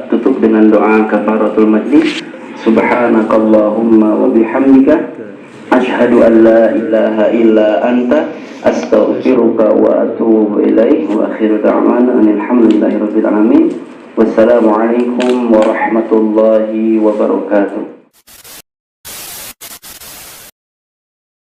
tutup dengan doa kafaratul majlis. Subhanakallahumma wa bihamdika asyhadu an la ilaha illa anta astaghfiruka wa atubu ilaik. Wa akhiru da'wana alhamdulillahirabbil alamin. Wassalamualaikum warahmatullahi wabarakatuh.